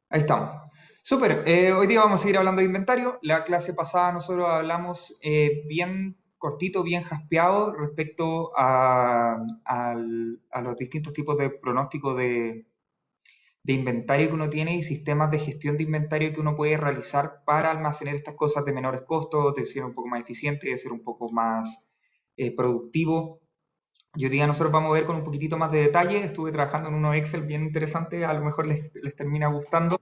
Ahí estamos. Súper, hoy día vamos a seguir hablando de inventario. La clase pasada nosotros hablamos bien cortito, bien jaspeado respecto a los distintos tipos de pronóstico de inventario que uno tiene y sistemas de gestión de inventario que uno puede realizar para almacenar estas cosas de menores costos, de ser un poco más eficiente, de ser un poco más productivo. Y hoy día nosotros vamos a ver con un poquitito más de detalle. Estuve trabajando en unos Excel bien interesantes, a lo mejor les termina gustando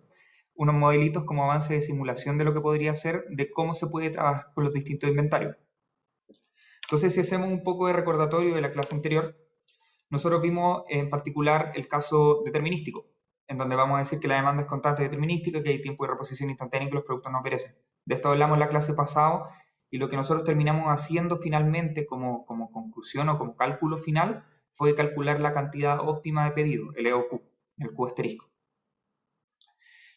unos modelitos como avance de simulación de lo que podría ser, de cómo se puede trabajar con los distintos inventarios. Entonces, si hacemos un poco de recordatorio de la clase anterior, nosotros vimos en particular el caso determinístico, en donde vamos a decir que la demanda es constante determinística, que hay tiempo de reposición instantánea y que los productos no perecen. De esto hablamos en la clase pasada y lo que nosotros terminamos haciendo finalmente como conclusión o como cálculo final fue calcular la cantidad óptima de pedido, el EOQ, el Q asterisco.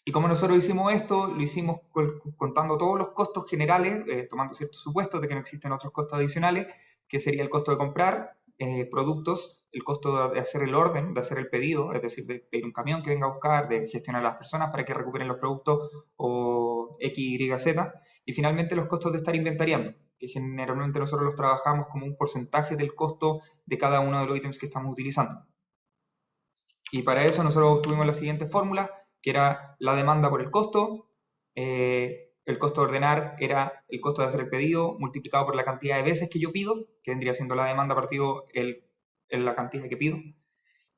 Y como nosotros hicimos esto, lo hicimos contando todos los costos generales, tomando ciertos supuestos de que no existen otros costos adicionales, que sería el costo de comprar productos, el costo de hacer el orden, de hacer el pedido, es decir, de pedir un camión que venga a buscar, de gestionar a las personas para que recuperen los productos o X, Y, Z, y finalmente los costos de estar inventariando, que generalmente nosotros los trabajamos como un porcentaje del costo de cada uno de los ítems que estamos utilizando. Y para eso nosotros obtuvimos la siguiente fórmula, que era la demanda por el costo. El costo de ordenar era el costo de hacer el pedido multiplicado por la cantidad de veces que yo pido, que vendría siendo la demanda partido la cantidad que pido.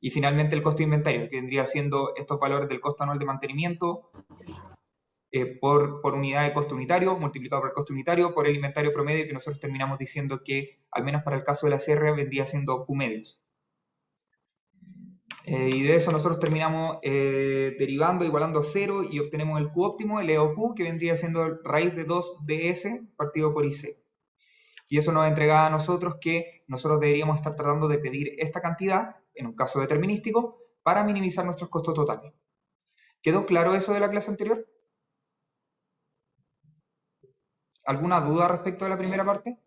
Y finalmente el costo de inventario, que vendría siendo estos valores del costo anual de mantenimiento por unidad de costo unitario, multiplicado por el costo unitario, por el inventario promedio, que nosotros terminamos diciendo que, al menos para el caso de la CR, vendría siendo Q medios. Y de eso nosotros terminamos derivando, igualando a cero y obtenemos el Q óptimo, el EOQ, que vendría siendo raíz de 2 ds partido por IC. Y eso nos entrega a nosotros que nosotros deberíamos estar tratando de pedir esta cantidad, en un caso determinístico, para minimizar nuestros costos totales. ¿Quedó claro eso de la clase anterior? ¿Alguna duda respecto de la primera parte?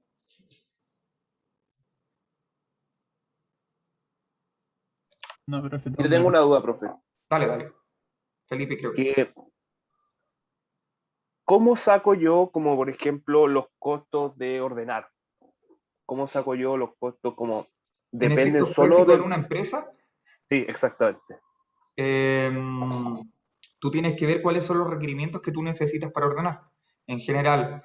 No, profe, todo Yo tengo claro. una duda, profe. Dale, dale. Felipe, creo que. Que, ¿cómo saco yo, como por ejemplo, los costos de ordenar? ¿Cómo saco yo los costos como En dependen efectos solo prácticos en del... una empresa, Sí, exactamente. eh, tú tienes que ver cuáles son los requerimientos que tú necesitas para ordenar. En general,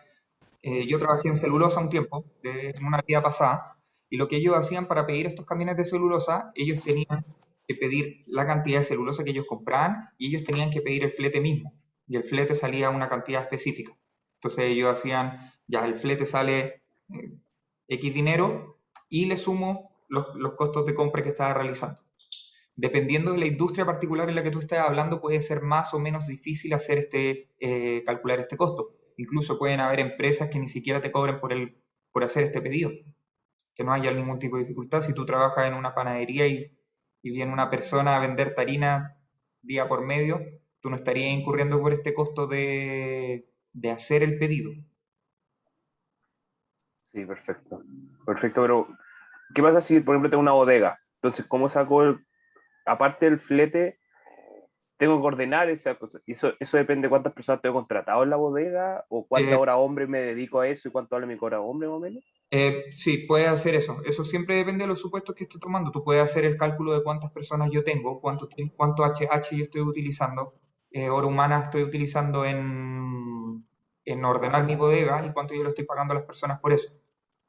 yo trabajé en celulosa un tiempo, en una vida pasada, y lo que ellos hacían para pedir estos camiones de celulosa, ellos tenían que pedir la cantidad de celulosa que ellos compraban y ellos tenían que pedir el flete mismo. Y el flete salía a una cantidad específica. Entonces ellos hacían, ya el flete sale X dinero y le sumo los costos de compra que estaba realizando. Dependiendo de la industria particular en la que tú estés hablando, puede ser más o menos difícil hacer calcular este costo. Incluso pueden haber empresas que ni siquiera te cobren por hacer este pedido, que no haya ningún tipo de dificultad. Si tú trabajas en una panadería y viene una persona a vender harina día por medio, tú no estarías incurriendo por este costo de hacer el pedido. Sí, perfecto. Perfecto, pero ¿qué pasa si, por ejemplo, tengo una bodega? Entonces, ¿cómo saco aparte del flete, tengo que ordenar esa cosa? ¿Y eso depende de cuántas personas tengo contratado en la bodega o cuántas Eh, horas hombre me dedico a eso y cuánto vale mi hora hombre, más o menos? Sí, puedes hacer eso. Eso siempre depende de los supuestos que estés tomando. Tú puedes hacer el cálculo de cuántas personas yo tengo, cuánto HH yo estoy utilizando, hora humana estoy utilizando en ordenar mi bodega y cuánto yo le estoy pagando a las personas por eso.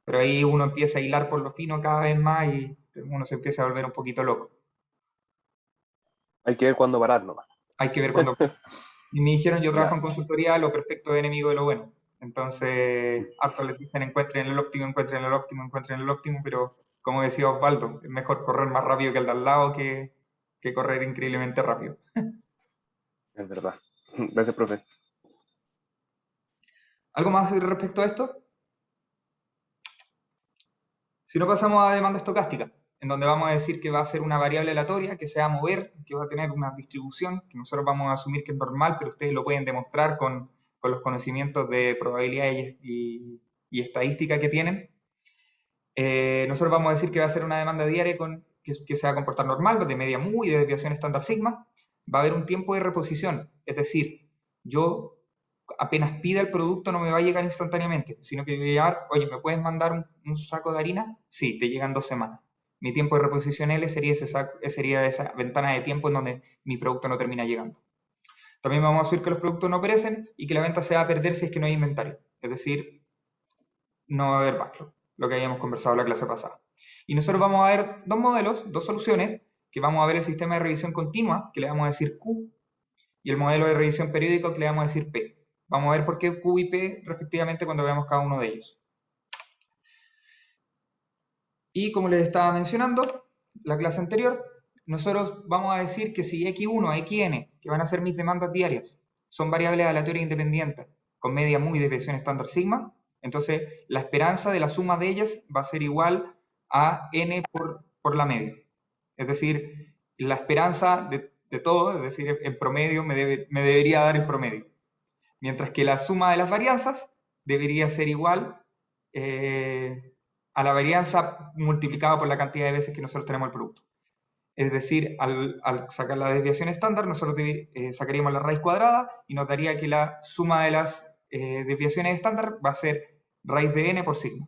Pero ahí uno empieza a hilar por lo fino cada vez más y uno se empieza a volver un poquito loco. Hay que ver cuándo parar nomás. Hay que ver cuándo. Y me dijeron, yo trabajo Ya, en consultoría, lo perfecto es enemigo de lo bueno. Entonces, harto les dicen, encuentren el óptimo, encuentren el óptimo, encuentren el óptimo, pero como decía Osvaldo, es mejor correr más rápido que el de al lado que correr increíblemente rápido. es verdad. Gracias, profe. ¿Algo más respecto a esto? Si no pasamos a demanda estocástica, en donde vamos a decir que va a ser una variable aleatoria que se va a mover, que va a tener una distribución, que nosotros vamos a asumir que es normal, pero ustedes lo pueden demostrar con los conocimientos de probabilidad y estadística que tienen. Nosotros vamos a decir que va a ser una demanda diaria que se va a comportar normal, de media mu y de desviación estándar sigma. va a haber un tiempo de reposición. Es decir, yo apenas pida el producto no me va a llegar instantáneamente, sino que voy a llegar, oye, ¿me puedes mandar un saco de harina? Sí, te llegan 2 semanas. Mi tiempo de reposición L sería, sería esa ventana de tiempo en donde mi producto no termina llegando. También vamos a asumir que los productos no perecen y que la venta se va a perder si es que no hay inventario. Es decir, no va a haber backlog, lo que habíamos conversado en la clase pasada. Y nosotros vamos a ver dos modelos, dos soluciones, que vamos a ver el sistema de revisión continua, que le vamos a decir Q, y el modelo de revisión periódico, que le vamos a decir P. Vamos a ver por qué Q y P respectivamente cuando veamos cada uno de ellos. Y como les estaba mencionando, la clase anterior, nosotros vamos a decir que si X1, Xn, que van a ser mis demandas diarias, son variables aleatorias independientes, con media muy desviación estándar sigma, entonces la esperanza de la suma de ellas va a ser igual a n por la media. Es decir, la esperanza de todo, es decir, en promedio me debería dar el promedio. Mientras que la suma de las varianzas debería ser igual a la varianza multiplicada por la cantidad de veces que nosotros tenemos el producto. Es decir, al sacar la desviación estándar, nosotros sacaríamos la raíz cuadrada y nos daría que la suma de las desviaciones estándar va a ser raíz de n por sigma.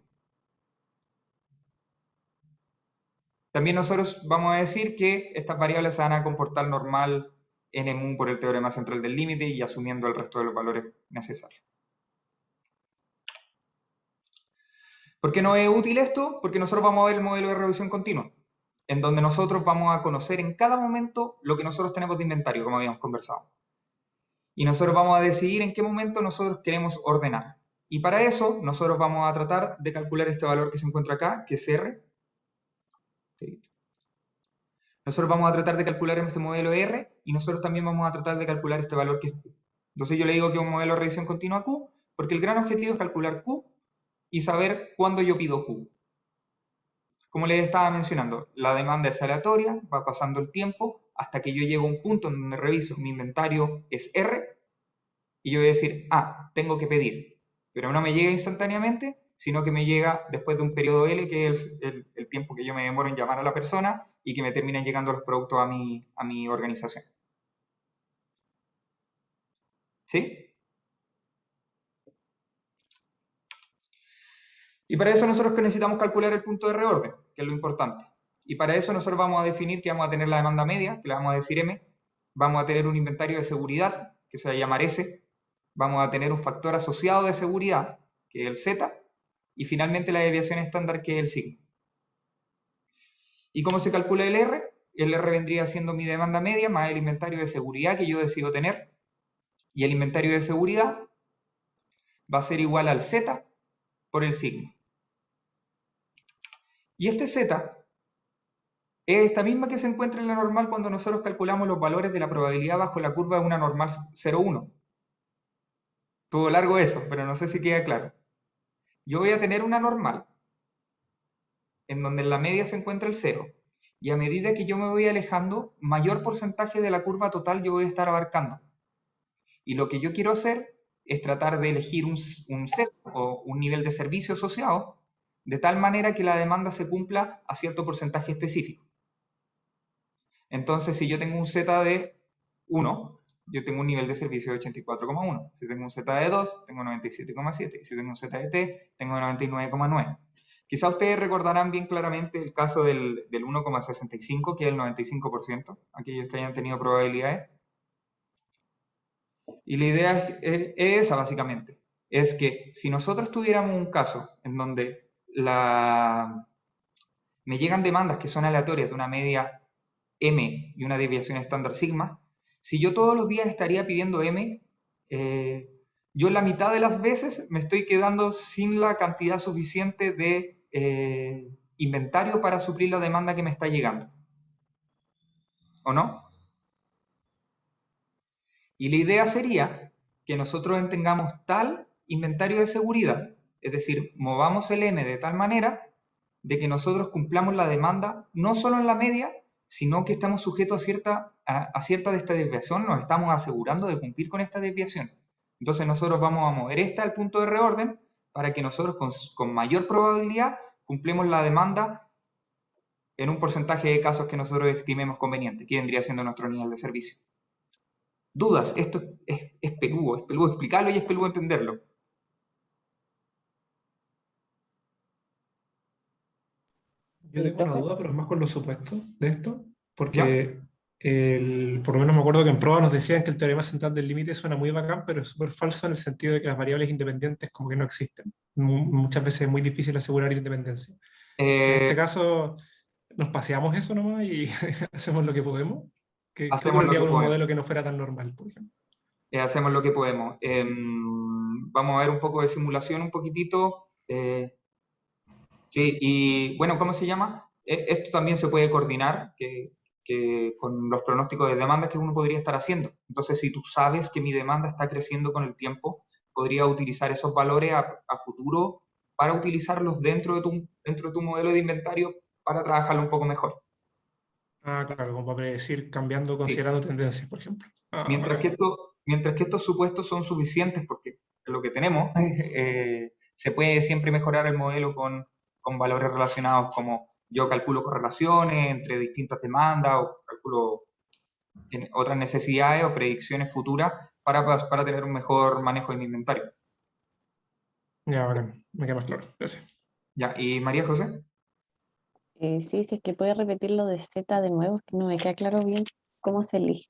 También nosotros vamos a decir que estas variables se van a comportar normal n mu por el teorema central del límite y asumiendo el resto de los valores necesarios. ¿Por qué no es útil esto? Porque nosotros vamos a ver el modelo de revisión continua, en donde nosotros vamos a conocer en cada momento lo que nosotros tenemos de inventario, como habíamos conversado. Y nosotros vamos a decidir en qué momento nosotros queremos ordenar. Y para eso, nosotros vamos a tratar de calcular este valor que se encuentra acá, que es R. Nosotros vamos a tratar de calcular en este modelo R, y nosotros también vamos a tratar de calcular este valor que es Q. Entonces yo le digo que es un modelo de revisión continua Q, porque el gran objetivo es calcular Q y saber cuándo yo pido Q. Como les estaba mencionando, la demanda es aleatoria, va pasando el tiempo hasta que yo llego a un punto en donde reviso mi inventario es R y yo voy a decir, tengo que pedir, pero no me llega instantáneamente, sino que me llega después de un periodo L, que es el tiempo que yo me demoro en llamar a la persona y que me terminan llegando los productos a mi organización. ¿Sí? Y para eso nosotros necesitamos calcular el punto de reorden, que es lo importante. Y para eso nosotros vamos a definir que vamos a tener la demanda media, que le vamos a decir M, vamos a tener un inventario de seguridad, que se va a llamar S, vamos a tener un factor asociado de seguridad, que es el Z, y finalmente la desviación estándar, que es el sigma. ¿Y cómo se calcula el R? El R vendría siendo mi demanda media más el inventario de seguridad que yo decido tener, y el inventario de seguridad va a ser igual al Z por el sigma. Y este Z es esta misma que se encuentra en la normal cuando nosotros calculamos los valores de la probabilidad bajo la curva de una normal 0,1. Estuvo largo eso, pero no sé si queda claro. Yo voy a tener una normal en donde en la media se encuentra el 0. Y a medida que yo me voy alejando, mayor porcentaje de la curva total yo voy a estar abarcando. Y lo que yo quiero hacer es tratar de elegir un Z o un nivel de servicio asociado de tal manera que la demanda se cumpla a cierto porcentaje específico. Entonces, si yo tengo un Z de 1, yo tengo un nivel de servicio de 84,1. Si tengo un Z de 2, tengo 97,7. Y si tengo un Z de T, tengo 99,9. Quizá ustedes recordarán bien claramente el caso del 1,65, que es el 95%, aquellos que hayan tenido probabilidades. Y la idea es esa, básicamente. Es que si nosotros tuviéramos un caso en donde me llegan demandas que son aleatorias de una media M y una desviación estándar sigma, si yo todos los días estaría pidiendo M, yo la mitad de las veces me estoy quedando sin la cantidad suficiente de inventario para suplir la demanda que me está llegando. ¿O no? Y la idea sería que nosotros tengamos tal inventario de seguridad, es decir, movamos el M de tal manera de que nosotros cumplamos la demanda no solo en la media, sino que estamos sujetos a cierta de esta desviación, nos estamos asegurando de cumplir con esta desviación. Entonces nosotros vamos a mover esta al punto de reorden para que nosotros con mayor probabilidad cumplamos la demanda en un porcentaje de casos que nosotros estimemos conveniente, que vendría siendo nuestro nivel de servicio. Dudas, esto es peludo explicarlo y es peludo entenderlo. Yo Sí, tengo una profe. duda, pero es más con los supuestos de esto, ¿Ya? porque por lo menos me acuerdo que en prueba nos decían que el teorema central del límite suena muy bacán, pero es súper falso en el sentido de que las variables independientes como que no existen. Muchas veces es muy difícil asegurar independencia. En este Eh, caso, nos paseamos eso nomás y hacemos lo que podemos. ¿Qué hacemos lo ocurriría que con un podemos. modelo que no fuera tan normal, por ejemplo? Hacemos lo que podemos. Vamos a ver un poco de simulación, un poquitito. Sí, y bueno, ¿cómo se llama? Esto también se puede coordinar que con los pronósticos de demanda que uno podría estar haciendo. Entonces, si tú sabes que mi demanda está creciendo con el tiempo, podría utilizar esos valores a futuro para utilizarlos dentro de tu modelo de inventario para trabajarlo un poco mejor. Ah, claro, como para predecir, cambiando, Sí. considerando tendencias, por ejemplo. Ah, Mientras que, bacán. mientras que estos supuestos son suficientes, porque lo que tenemos, se puede siempre mejorar el modelo con valores relacionados como yo calculo correlaciones entre distintas demandas o calculo otras necesidades o predicciones futuras para tener un mejor manejo de mi inventario. Ya, bacán. Me queda más claro. Gracias. ¿Ya? ¿Y María José? Sí, si es que puede repetir lo de Z de nuevo, es que no me queda claro bien cómo se elige.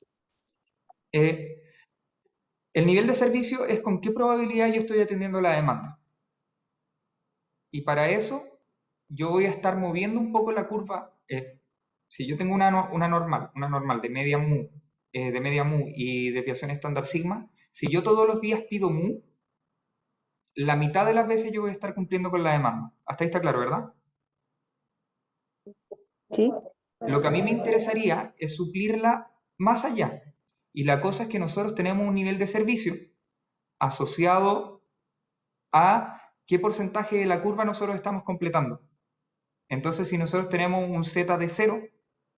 Eh, el nivel de servicio es con qué probabilidad yo estoy atendiendo la demanda. Y para eso yo voy a estar moviendo un poco la curva. Si yo tengo una normal de media mu y desviación estándar sigma, si yo todos los días pido mu, la mitad de las veces yo voy a estar cumpliendo con la demanda. Hasta ahí está claro, ¿verdad? ¿Sí? Lo que a mí me interesaría es suplirla más allá. Y la cosa es que nosotros tenemos un nivel de servicio asociado a qué porcentaje de la curva nosotros estamos completando. Entonces, si nosotros tenemos un z de 0,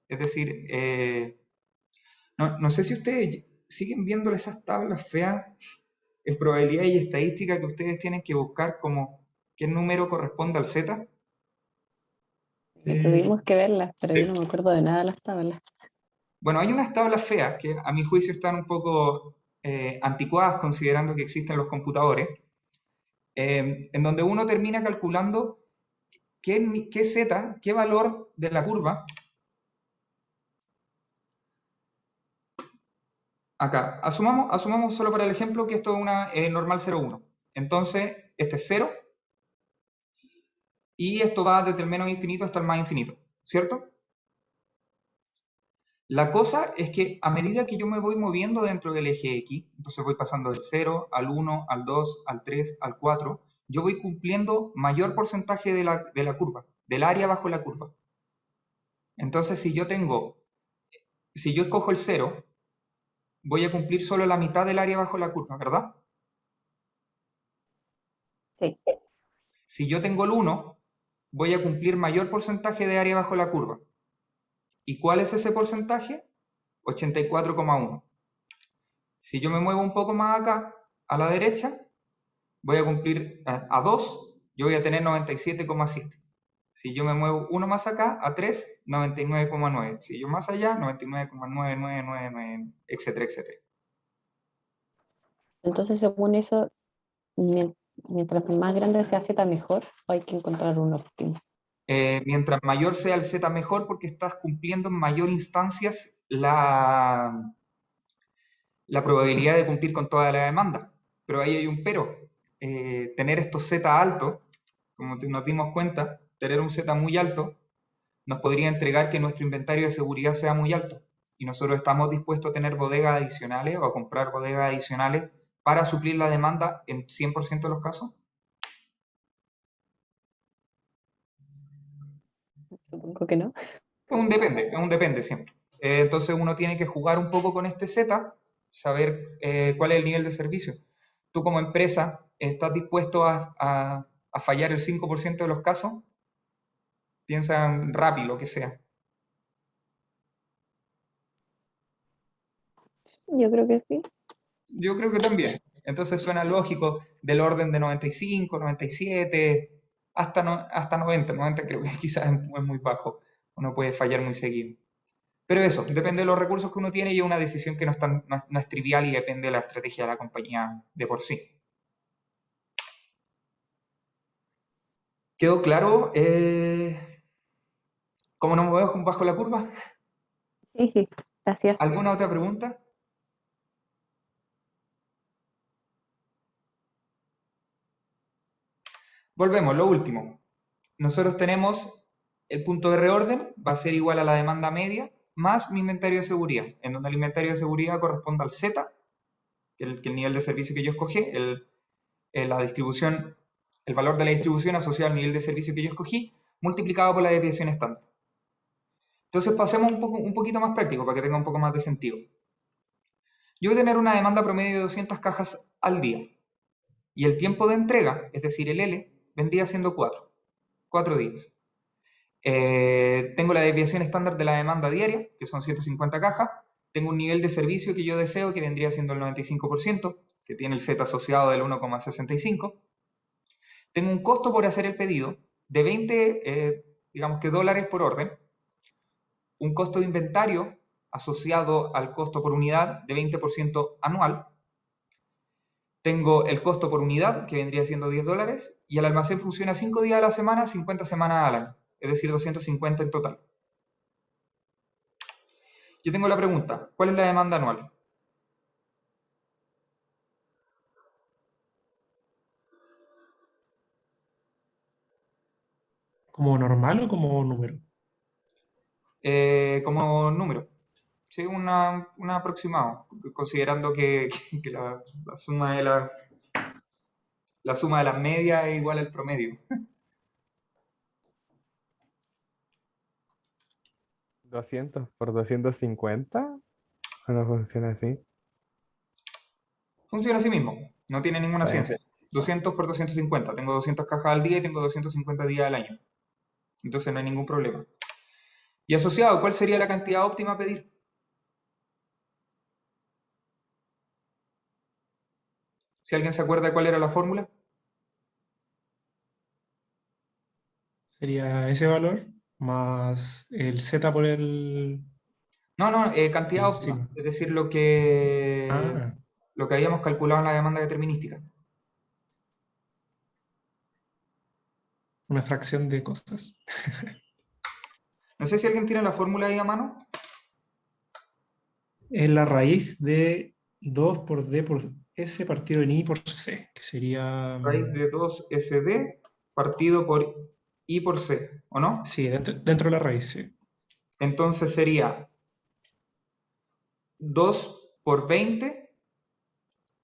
es decir, no sé si ustedes siguen viendo esas tablas feas en probabilidad y estadística que ustedes tienen que buscar como qué número corresponde al z. Y Sí. tuvimos que verlas, pero yo no me acuerdo de nada de las tablas. Bueno, hay unas tablas feas que a mi juicio están un poco anticuadas considerando que existen los computadores, en donde uno termina calculando qué z, qué valor de la curva. Acá, asumamos solo para el ejemplo que esto es una normal 0,1. Entonces, este es 0 y esto va desde el menos infinito hasta el más infinito, ¿cierto? La cosa es que a medida que yo me voy moviendo dentro del eje X, entonces voy pasando del 0 al 1, al 2, al 3, al 4, yo voy cumpliendo mayor porcentaje de la curva, del área bajo la curva. Entonces, si yo escojo el 0, voy a cumplir solo la mitad del área bajo la curva, ¿verdad? Sí. Si yo tengo el 1, voy a cumplir mayor porcentaje de área bajo la curva. ¿Y cuál es ese porcentaje? 84,1. Si yo me muevo un poco más acá, a la derecha, voy a cumplir a 2, yo voy a tener 97,7. Si yo me muevo uno más acá, a 3, 99,9. Si yo más allá, 99,9999, etcétera, etcétera. Entonces, según eso, mientras más grande sea Z, mejor, o hay que encontrar un óptimo. Mientras mayor sea el Z, mejor porque estás cumpliendo en mayor instancias la probabilidad de cumplir con toda la demanda. Pero ahí hay un pero. Tener estos Z altos, como nos dimos cuenta, tener un Z muy alto, nos podría entregar que nuestro inventario de seguridad sea muy alto. Y nosotros estamos dispuestos a tener bodegas adicionales o a comprar bodegas adicionales para suplir la demanda en 100% de los casos. Supongo que no. Es un depende siempre. Entonces uno tiene que jugar un poco con este Z, saber cuál es el nivel de servicio. Tú como empresa, ¿estás dispuesto a fallar el 5% de los casos? Piensa en Rappi, lo que sea. Yo creo que sí. Yo creo que también. Entonces suena lógico del orden de 95, 97, hasta 90. 90 creo que quizás es muy bajo. Uno puede fallar muy seguido. Pero eso, depende de los recursos que uno tiene y es una decisión que no es trivial y depende de la estrategia de la compañía de por sí. ¿Quedó claro cómo nos movemos bajo la curva? Sí, sí, gracias. ¿Alguna otra pregunta? Volvemos, lo último. Nosotros tenemos el punto de reorden, va a ser igual a la demanda media, más mi inventario de seguridad, en donde el inventario de seguridad corresponde al Z, que el nivel de servicio que yo escogí, la distribución, el valor de la distribución asociado al nivel de servicio que yo escogí, multiplicado por la desviación estándar. Entonces pasemos un poquito más práctico para que tenga un poco más de sentido. Yo voy a tener una demanda promedio de 200 cajas al día. Y el tiempo de entrega, es decir, el L, vendría siendo 4 días. Tengo la desviación estándar de la demanda diaria, que son 150 cajas. Tengo un nivel de servicio que yo deseo, que vendría siendo el 95%, que tiene el Z asociado del 1,65. Tengo un costo por hacer el pedido de 20, digamos que dólares por orden. Un costo de inventario asociado al costo por unidad de 20% anual. Tengo el costo por unidad, que vendría siendo 10 dólares, y el almacén funciona 5 días a la semana, 50 semanas al año, es decir, 250 en total. Yo tengo la pregunta, ¿cuál es la demanda anual? ¿Como normal o como número? Como número. Sí, un aproximado, considerando que la suma de la suma de las medias es igual al promedio. 200 por 250. ¿O no funciona así? Funciona así mismo, no tiene ninguna Bueno, ciencia. 200 por 250, tengo 200 cajas al día y tengo 250 días al año. Entonces no hay ningún problema. Y asociado, ¿cuál sería la cantidad óptima a pedir? Si alguien se acuerda de cuál era la fórmula. Sería ese valor más el Z por el No, cantidad óptima, encima. es decir, lo que habíamos calculado en la demanda determinística. Una fracción de cosas. No sé si alguien tiene la fórmula ahí a mano. Es la raíz de 2 por D por S partido en I por C, que sería... Raíz de 2SD partido por I por C, ¿o no? Sí, dentro de la raíz, sí. Entonces sería 2 por 20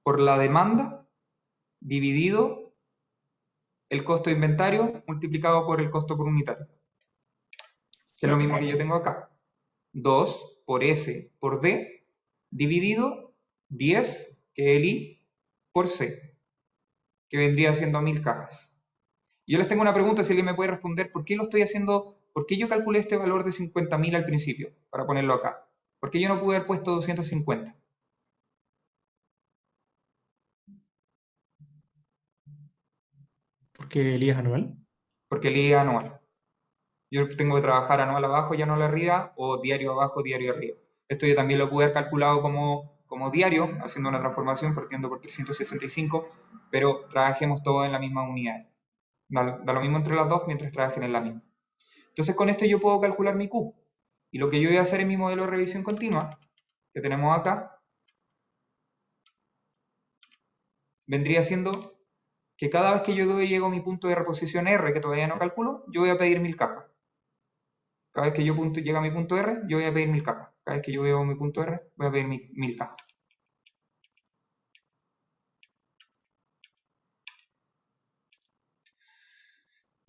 por la demanda dividido el costo de inventario multiplicado por el costo por unitario. Que es lo mismo que yo tengo acá. 2 por S por D dividido 10, que es el I, por C, que vendría siendo 1000 cajas. Yo les tengo una pregunta, si alguien me puede responder, ¿por qué lo estoy haciendo? ¿Por qué yo calculé este valor de 50.000 al principio, para ponerlo acá? ¿Por qué yo no pude haber puesto 250? Porque el I es anual. Porque el I es anual. Yo tengo que trabajar anual abajo y anual arriba, o diario abajo, diario arriba. Esto yo también lo pude haber calculado como diario, haciendo una transformación partiendo por 365, pero trabajemos todo en la misma unidad. Da lo mismo entre las dos mientras trabajen en la misma. Entonces con esto yo puedo calcular mi Q. Y lo que yo voy a hacer en mi modelo de revisión continua, que tenemos acá, vendría siendo que cada vez que yo llego a mi punto de reposición R, que todavía no calculo, yo voy a pedir 1000 cajas. Cada vez que yo llegue a mi punto R, yo voy a pedir 1000 cajas. Cada vez que yo veo mi punto R, voy a pedir 1000 cajas.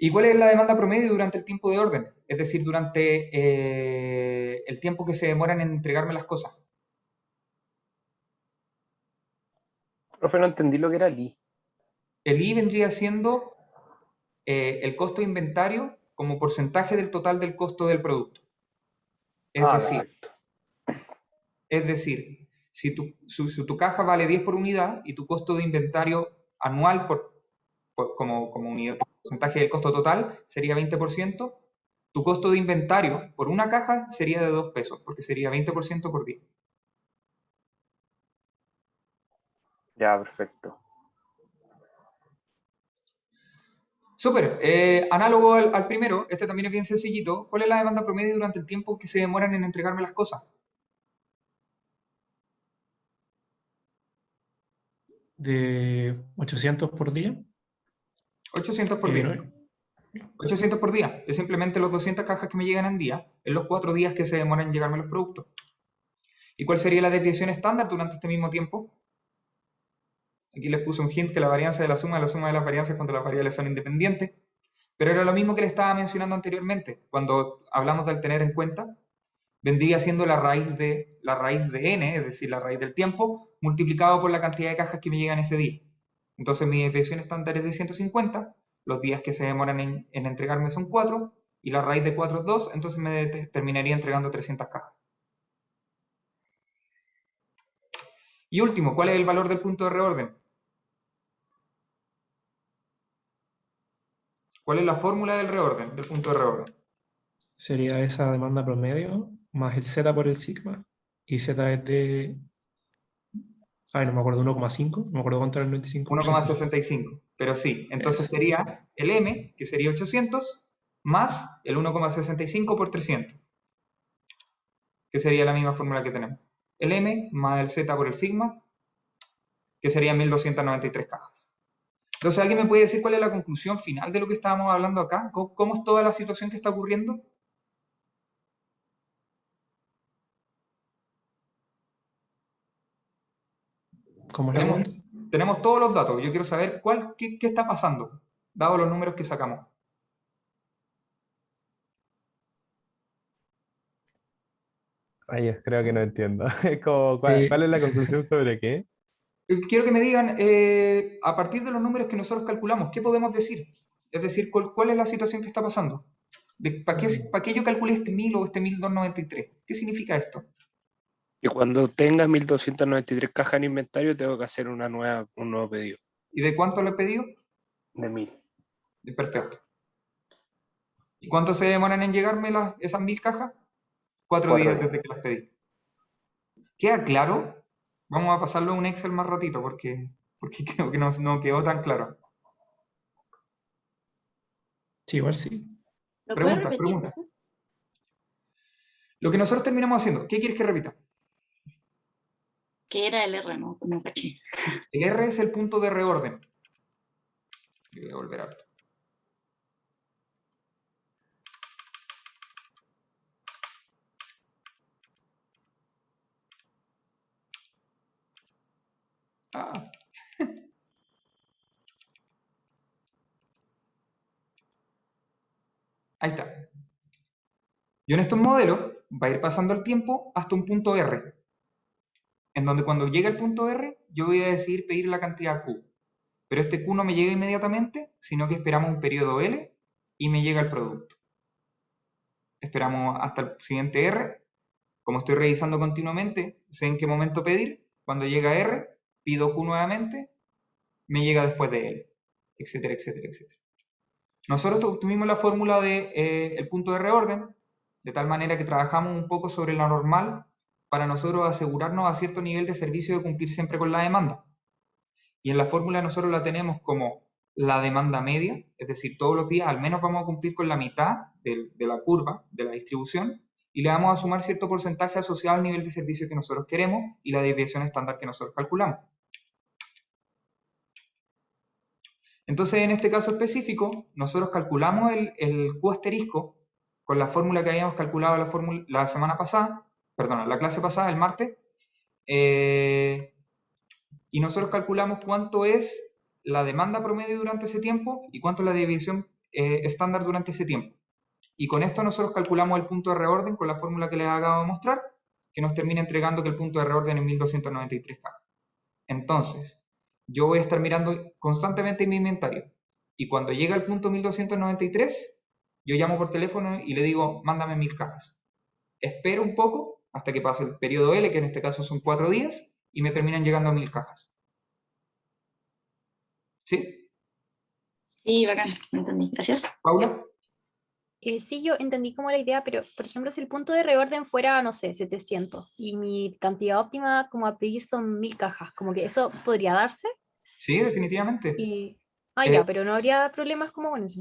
¿Y cuál es la demanda promedio durante el tiempo de orden? Es decir, durante el tiempo que se demoran en entregarme las cosas. Profe, no entendí lo que era el I. El I vendría siendo el costo de inventario como porcentaje del total del costo del producto. Perfecto. Es decir, si tu caja vale 10 por unidad y tu costo de inventario anual como unidad, porcentaje del costo total sería 20%, tu costo de inventario por una caja sería de 2 pesos, porque sería 20% por día. Ya, perfecto. Súper. Análogo al primero, este también es bien sencillito. ¿Cuál es la demanda promedio durante el tiempo que se demoran en entregarme las cosas? De 800 por día. 800 por día. No, 800 por día. Es simplemente los 200 cajas que me llegan en día, en los 4 días que se demoran en llegarme los productos. ¿Y cuál sería la desviación estándar durante este mismo tiempo? Aquí les puse un hint que la varianza de la suma de las varianzas cuando las variables son independientes. Pero era lo mismo que le estaba mencionando anteriormente. Cuando hablamos del tener en cuenta, vendría siendo la raíz de n, es decir, la raíz del tiempo, multiplicado por la cantidad de cajas que me llegan ese día. Entonces mi desviación estándar es de 150, los días que se demoran en entregarme son 4, y la raíz de 4 es 2, entonces me terminaría entregando 300 cajas. Y último, ¿cuál es el valor del punto de reorden? ¿Cuál es la fórmula del reorden, del punto de reorden? sería esa demanda promedio más el Z por el sigma. Y Z es de. Ay, no me acuerdo, 1,5. No me acuerdo cuánto era el 95%. 1,65, pero sí. Entonces sería el M, que sería 800, más el 1,65 por 300, que sería la misma fórmula que tenemos. El M más el Z por el sigma, que serían 1293 cajas. Entonces, ¿alguien me puede decir cuál es la conclusión final de lo que estábamos hablando acá? ¿Cómo es toda la situación que está ocurriendo? ¿Cómo es la pregunta? Tenemos todos los datos. Yo quiero saber qué está pasando, dado los números que sacamos. Ay, creo que no entiendo. Es como, ¿cuál es la conclusión sobre qué? Quiero que me digan, a partir de los números que nosotros calculamos, ¿qué podemos decir? Es decir, ¿cuál es la situación que está pasando? ¿Para qué yo calculé este 1000 o este 1293? ¿Qué significa esto? Y cuando tengas 1293 cajas en inventario, tengo que hacer un nuevo pedido. ¿Y de cuánto le he pedido? De 1000. Perfecto. ¿Y cuánto se demoran en llegarme esas 1000 cajas? 4 días desde que las pedí. ¿Queda claro? Vamos a pasarlo a un Excel más ratito porque creo que no quedó tan claro. Sí, igual sí. ¿Lo puedes Pregunta. repetir? Lo que nosotros terminamos haciendo, ¿qué quieres que repita? ¿Qué era el R? No caché. El R es el punto de reorden. Voy a volver a esto. Ah. Ahí está. Y en estos modelos va a ir pasando el tiempo hasta un punto R, en donde cuando llegue el punto R, yo voy a decidir pedir la cantidad Q. Pero este Q no me llega inmediatamente, sino que esperamos un periodo L y me llega el producto. Esperamos hasta el siguiente R. Como estoy revisando continuamente, sé en qué momento pedir. Cuando llega R, pido Q nuevamente, me llega después de L, etcétera, etcétera, etcétera. Nosotros obtuvimos la fórmula del punto de reorden, de tal manera que trabajamos un poco sobre la normal para nosotros asegurarnos a cierto nivel de servicio de cumplir siempre con la demanda. Y en la fórmula nosotros la tenemos como la demanda media, es decir, todos los días al menos vamos a cumplir con la mitad de la curva, de la distribución, y le vamos a sumar cierto porcentaje asociado al nivel de servicio que nosotros queremos y la desviación estándar que nosotros calculamos. Entonces, en este caso específico, nosotros calculamos el Q asterisco con la fórmula que habíamos calculado la semana pasada, perdón, la clase pasada, el martes, y nosotros calculamos cuánto es la demanda promedio durante ese tiempo y cuánto es la desviación estándar durante ese tiempo. Y con esto nosotros calculamos el punto de reorden con la fórmula que les acabo de mostrar, que nos termina entregando que el punto de reorden es 1293 cajas. Entonces, yo voy a estar mirando constantemente mi inventario. Y cuando llega al punto 1293, yo llamo por teléfono y le digo, mándame 1000 cajas. Espero un poco hasta que pase el periodo L, que en este caso son 4 días, y me terminan llegando a 1000 cajas. ¿Sí? Sí, bacán, me entendí. Gracias. ¿Paula? Sí, yo entendí como la idea, pero por ejemplo, si el punto de reorden fuera, no sé, 700 y mi cantidad óptima como a pedir son 1000 cajas, como que eso podría darse Sí, definitivamente. y... Eh, ya, pero no habría problemas como con eso.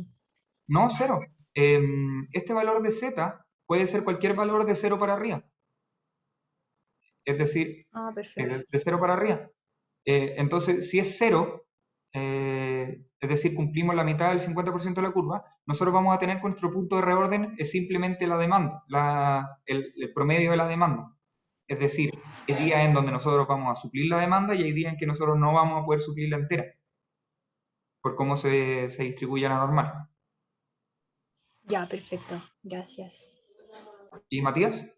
No, cero. Este valor de Z puede ser cualquier valor de 0 para arriba. Es decir, Perfecto. de 0 para arriba. Entonces, si es 0, es decir, cumplimos la mitad del 50% de la curva, nosotros vamos a tener que nuestro punto de reorden es simplemente la demanda, el promedio de la demanda. Es decir, hay días en donde nosotros vamos a suplir la demanda y hay días en que nosotros no vamos a poder suplirla entera, por cómo se distribuye la normal. Ya, perfecto. Gracias. ¿Y Matías?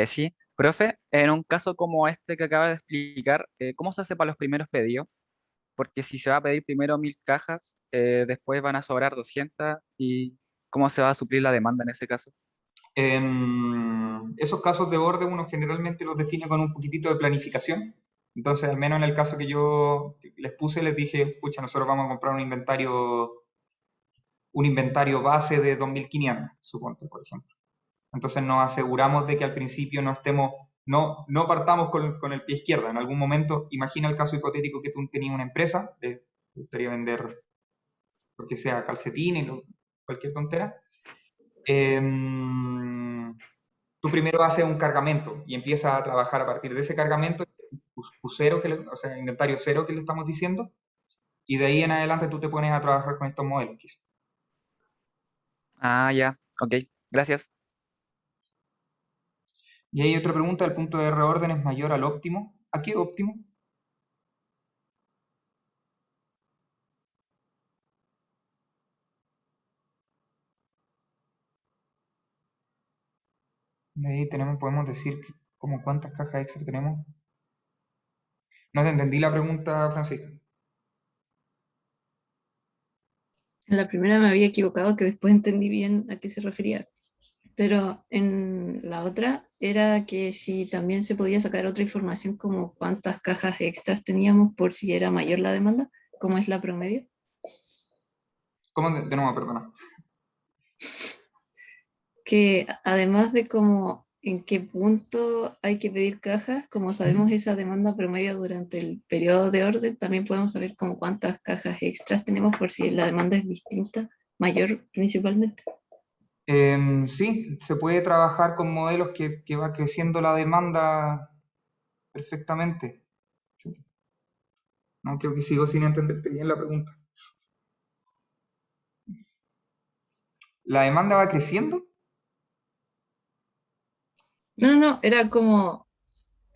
Sí, profe, en un caso como este que acaba de explicar, ¿cómo se hace para los primeros pedidos? Porque si se va a pedir primero 1000 cajas, después van a sobrar 200 y ¿cómo se va a suplir la demanda en ese caso? Esos casos de orden uno generalmente los define con un poquitito de planificación. Entonces, al menos en el caso que yo les puse, les dije, pucha, nosotros vamos a comprar un inventario base de 2500, suponte, por ejemplo. Entonces nos aseguramos de que al principio no estemos, no partamos con el pie izquierdo. En algún momento, imagina el caso hipotético que tú tenías una empresa, te gustaría vender, porque sea calcetines, cualquier tontera. Tú primero haces un cargamento y empiezas a trabajar a partir de ese cargamento, cero, o sea, inventario cero que le estamos diciendo, y de ahí en adelante tú te pones a trabajar con estos modelos, quizás. Ah, ya, ok, gracias. Y hay otra pregunta, ¿el punto de reorden es mayor al óptimo? ¿A qué óptimo? De ahí podemos decir como cuántas cajas extra tenemos. No te entendí la pregunta, Francisca. En la primera me había equivocado, que después entendí bien a qué se refería. Pero en la otra era que si también se podía sacar otra información como cuántas cajas extras teníamos por si era mayor la demanda, como es la promedio. ¿Cómo? De nuevo, perdona. Que además de como en qué punto hay que pedir cajas, como sabemos esa demanda promedio durante el periodo de orden, también podemos saber como cuántas cajas extras tenemos por si la demanda es distinta, mayor principalmente. Sí, se puede trabajar con modelos que va creciendo la demanda perfectamente. No, creo que sigo sin entenderte bien la pregunta. ¿La demanda va creciendo? No, era como,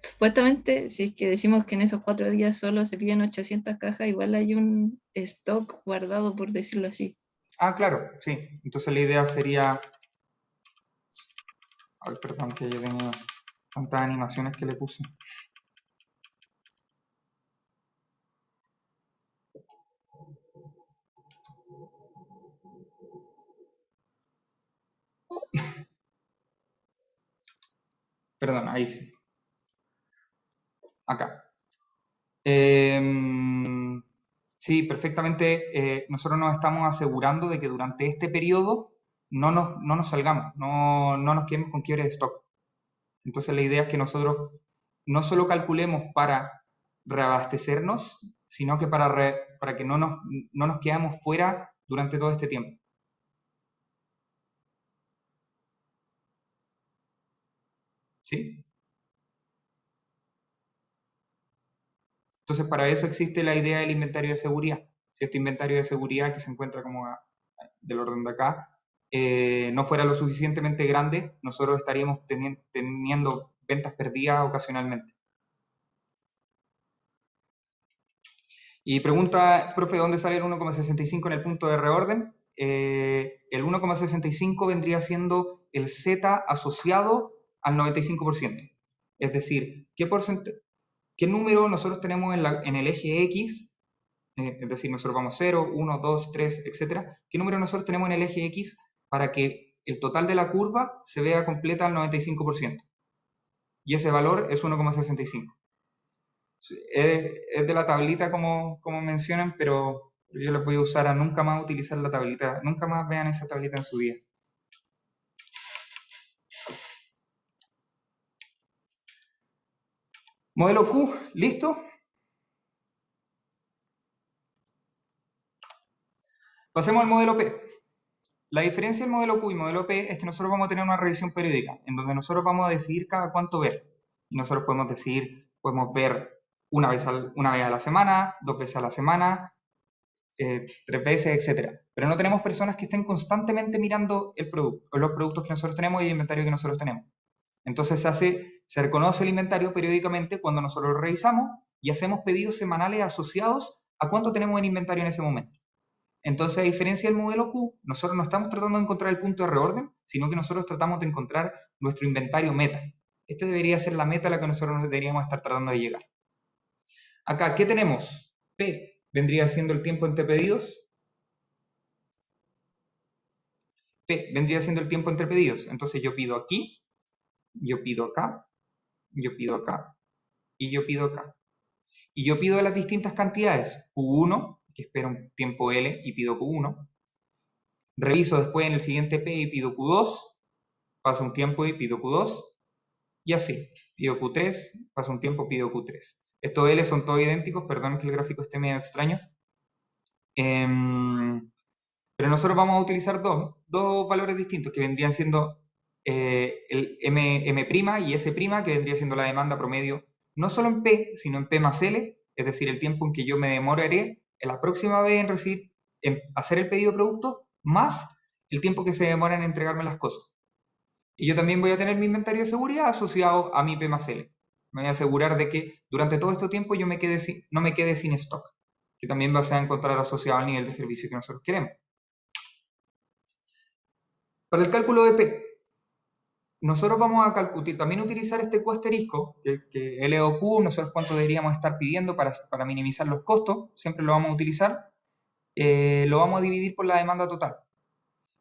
supuestamente, si es que decimos que en esos 4 días solo se piden 800 cajas, igual hay un stock guardado, por decirlo así. Ah, claro, sí. Entonces la idea sería... Ay, perdón, que yo tenía tantas animaciones que le puse. Perdón, ahí sí. Acá. Sí, perfectamente. Nosotros nos estamos asegurando de que durante este periodo no nos salgamos, no nos quedemos con quiebre de stock. Entonces la idea es que nosotros no solo calculemos para reabastecernos, sino que para que no nos quedemos fuera durante todo este tiempo. ¿Sí? Entonces, para eso existe la idea del inventario de seguridad. Si este inventario de seguridad, que se encuentra como del orden de acá, no fuera lo suficientemente grande, nosotros estaríamos teniendo ventas perdidas ocasionalmente. Y pregunta, profe, ¿dónde sale el 1,65 en el punto de reorden? El 1,65 vendría siendo el Z asociado al 95%. Es decir, ¿qué número nosotros tenemos en el eje X? Es decir, nosotros vamos 0, 1, 2, 3, etc. ¿Qué número nosotros tenemos en el eje X para que el total de la curva se vea completa al 95%? Y ese valor es 1,65. Es de la tablita como mencionan, pero Yo les voy a usar a nunca más utilizar la tablita, nunca más vean esa tablita en su vida. Modelo Q, ¿listo? Pasemos al modelo P. La diferencia del modelo Q y modelo P es que nosotros vamos a tener una revisión periódica, en donde nosotros vamos a decidir cada cuánto ver. Y nosotros podemos decidir, podemos ver una vez a la semana, 2 veces a la semana, 3 veces, etc. Pero no tenemos personas que estén constantemente mirando el producto, o los productos que nosotros tenemos y el inventario que nosotros tenemos. Entonces se reconoce el inventario periódicamente cuando nosotros lo revisamos y hacemos pedidos semanales asociados a cuánto tenemos en inventario en ese momento. Entonces, a diferencia del modelo Q, nosotros no estamos tratando de encontrar el punto de reorden, sino que nosotros tratamos de encontrar nuestro inventario meta. Este debería ser la meta a la que nosotros deberíamos estar tratando de llegar. Acá, ¿qué tenemos? P vendría siendo el tiempo entre pedidos. P vendría siendo el tiempo entre pedidos. Entonces yo pido aquí, yo pido acá, yo pido acá y yo pido acá. Y yo pido las distintas cantidades. Q1, que espera un tiempo L y pido Q1. Reviso después en el siguiente P y pido Q2. Pasa un tiempo y pido Q2. Y así. Pido Q3, pasa un tiempo, pido Q3. Estos L son todos idénticos, perdón que el gráfico esté medio extraño. Pero nosotros vamos a utilizar dos valores distintos, que vendrían siendo el M' y S', que vendría siendo la demanda promedio, no solo en P, sino en P más L, es decir, el tiempo en que yo me demoraré en la próxima vez en hacer el pedido de producto, más el tiempo que se demora en entregarme las cosas. Y yo también voy a tener mi inventario de seguridad asociado a mi P más L. Me voy a asegurar de que durante todo este tiempo yo no me quede sin stock, que también va a encontrar asociado al nivel de servicio que nosotros queremos. Para el cálculo de P, nosotros vamos a también utilizar este Q asterisco, que L o Q, nosotros cuánto deberíamos estar pidiendo para minimizar los costos, siempre lo vamos a utilizar, lo vamos a dividir por la demanda total.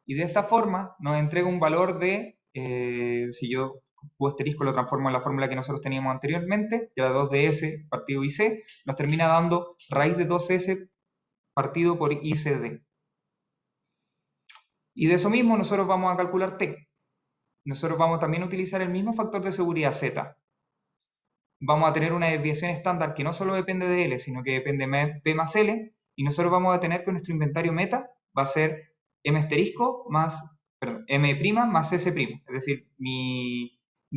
Y de esta forma nos entrega un valor de, si yo Q asterisco lo transformo en la fórmula que nosotros teníamos anteriormente, que era 2 de S partido IC, nos termina dando raíz de 2S partido por ICD. Y de eso mismo nosotros vamos a calcular T. Nosotros vamos también a utilizar el mismo factor de seguridad Z. Vamos a tener una desviación estándar que no solo depende de L, sino que depende de P más L, y nosotros vamos a tener que nuestro inventario meta va a ser M asterisco más, perdón, M' más S', es decir, mi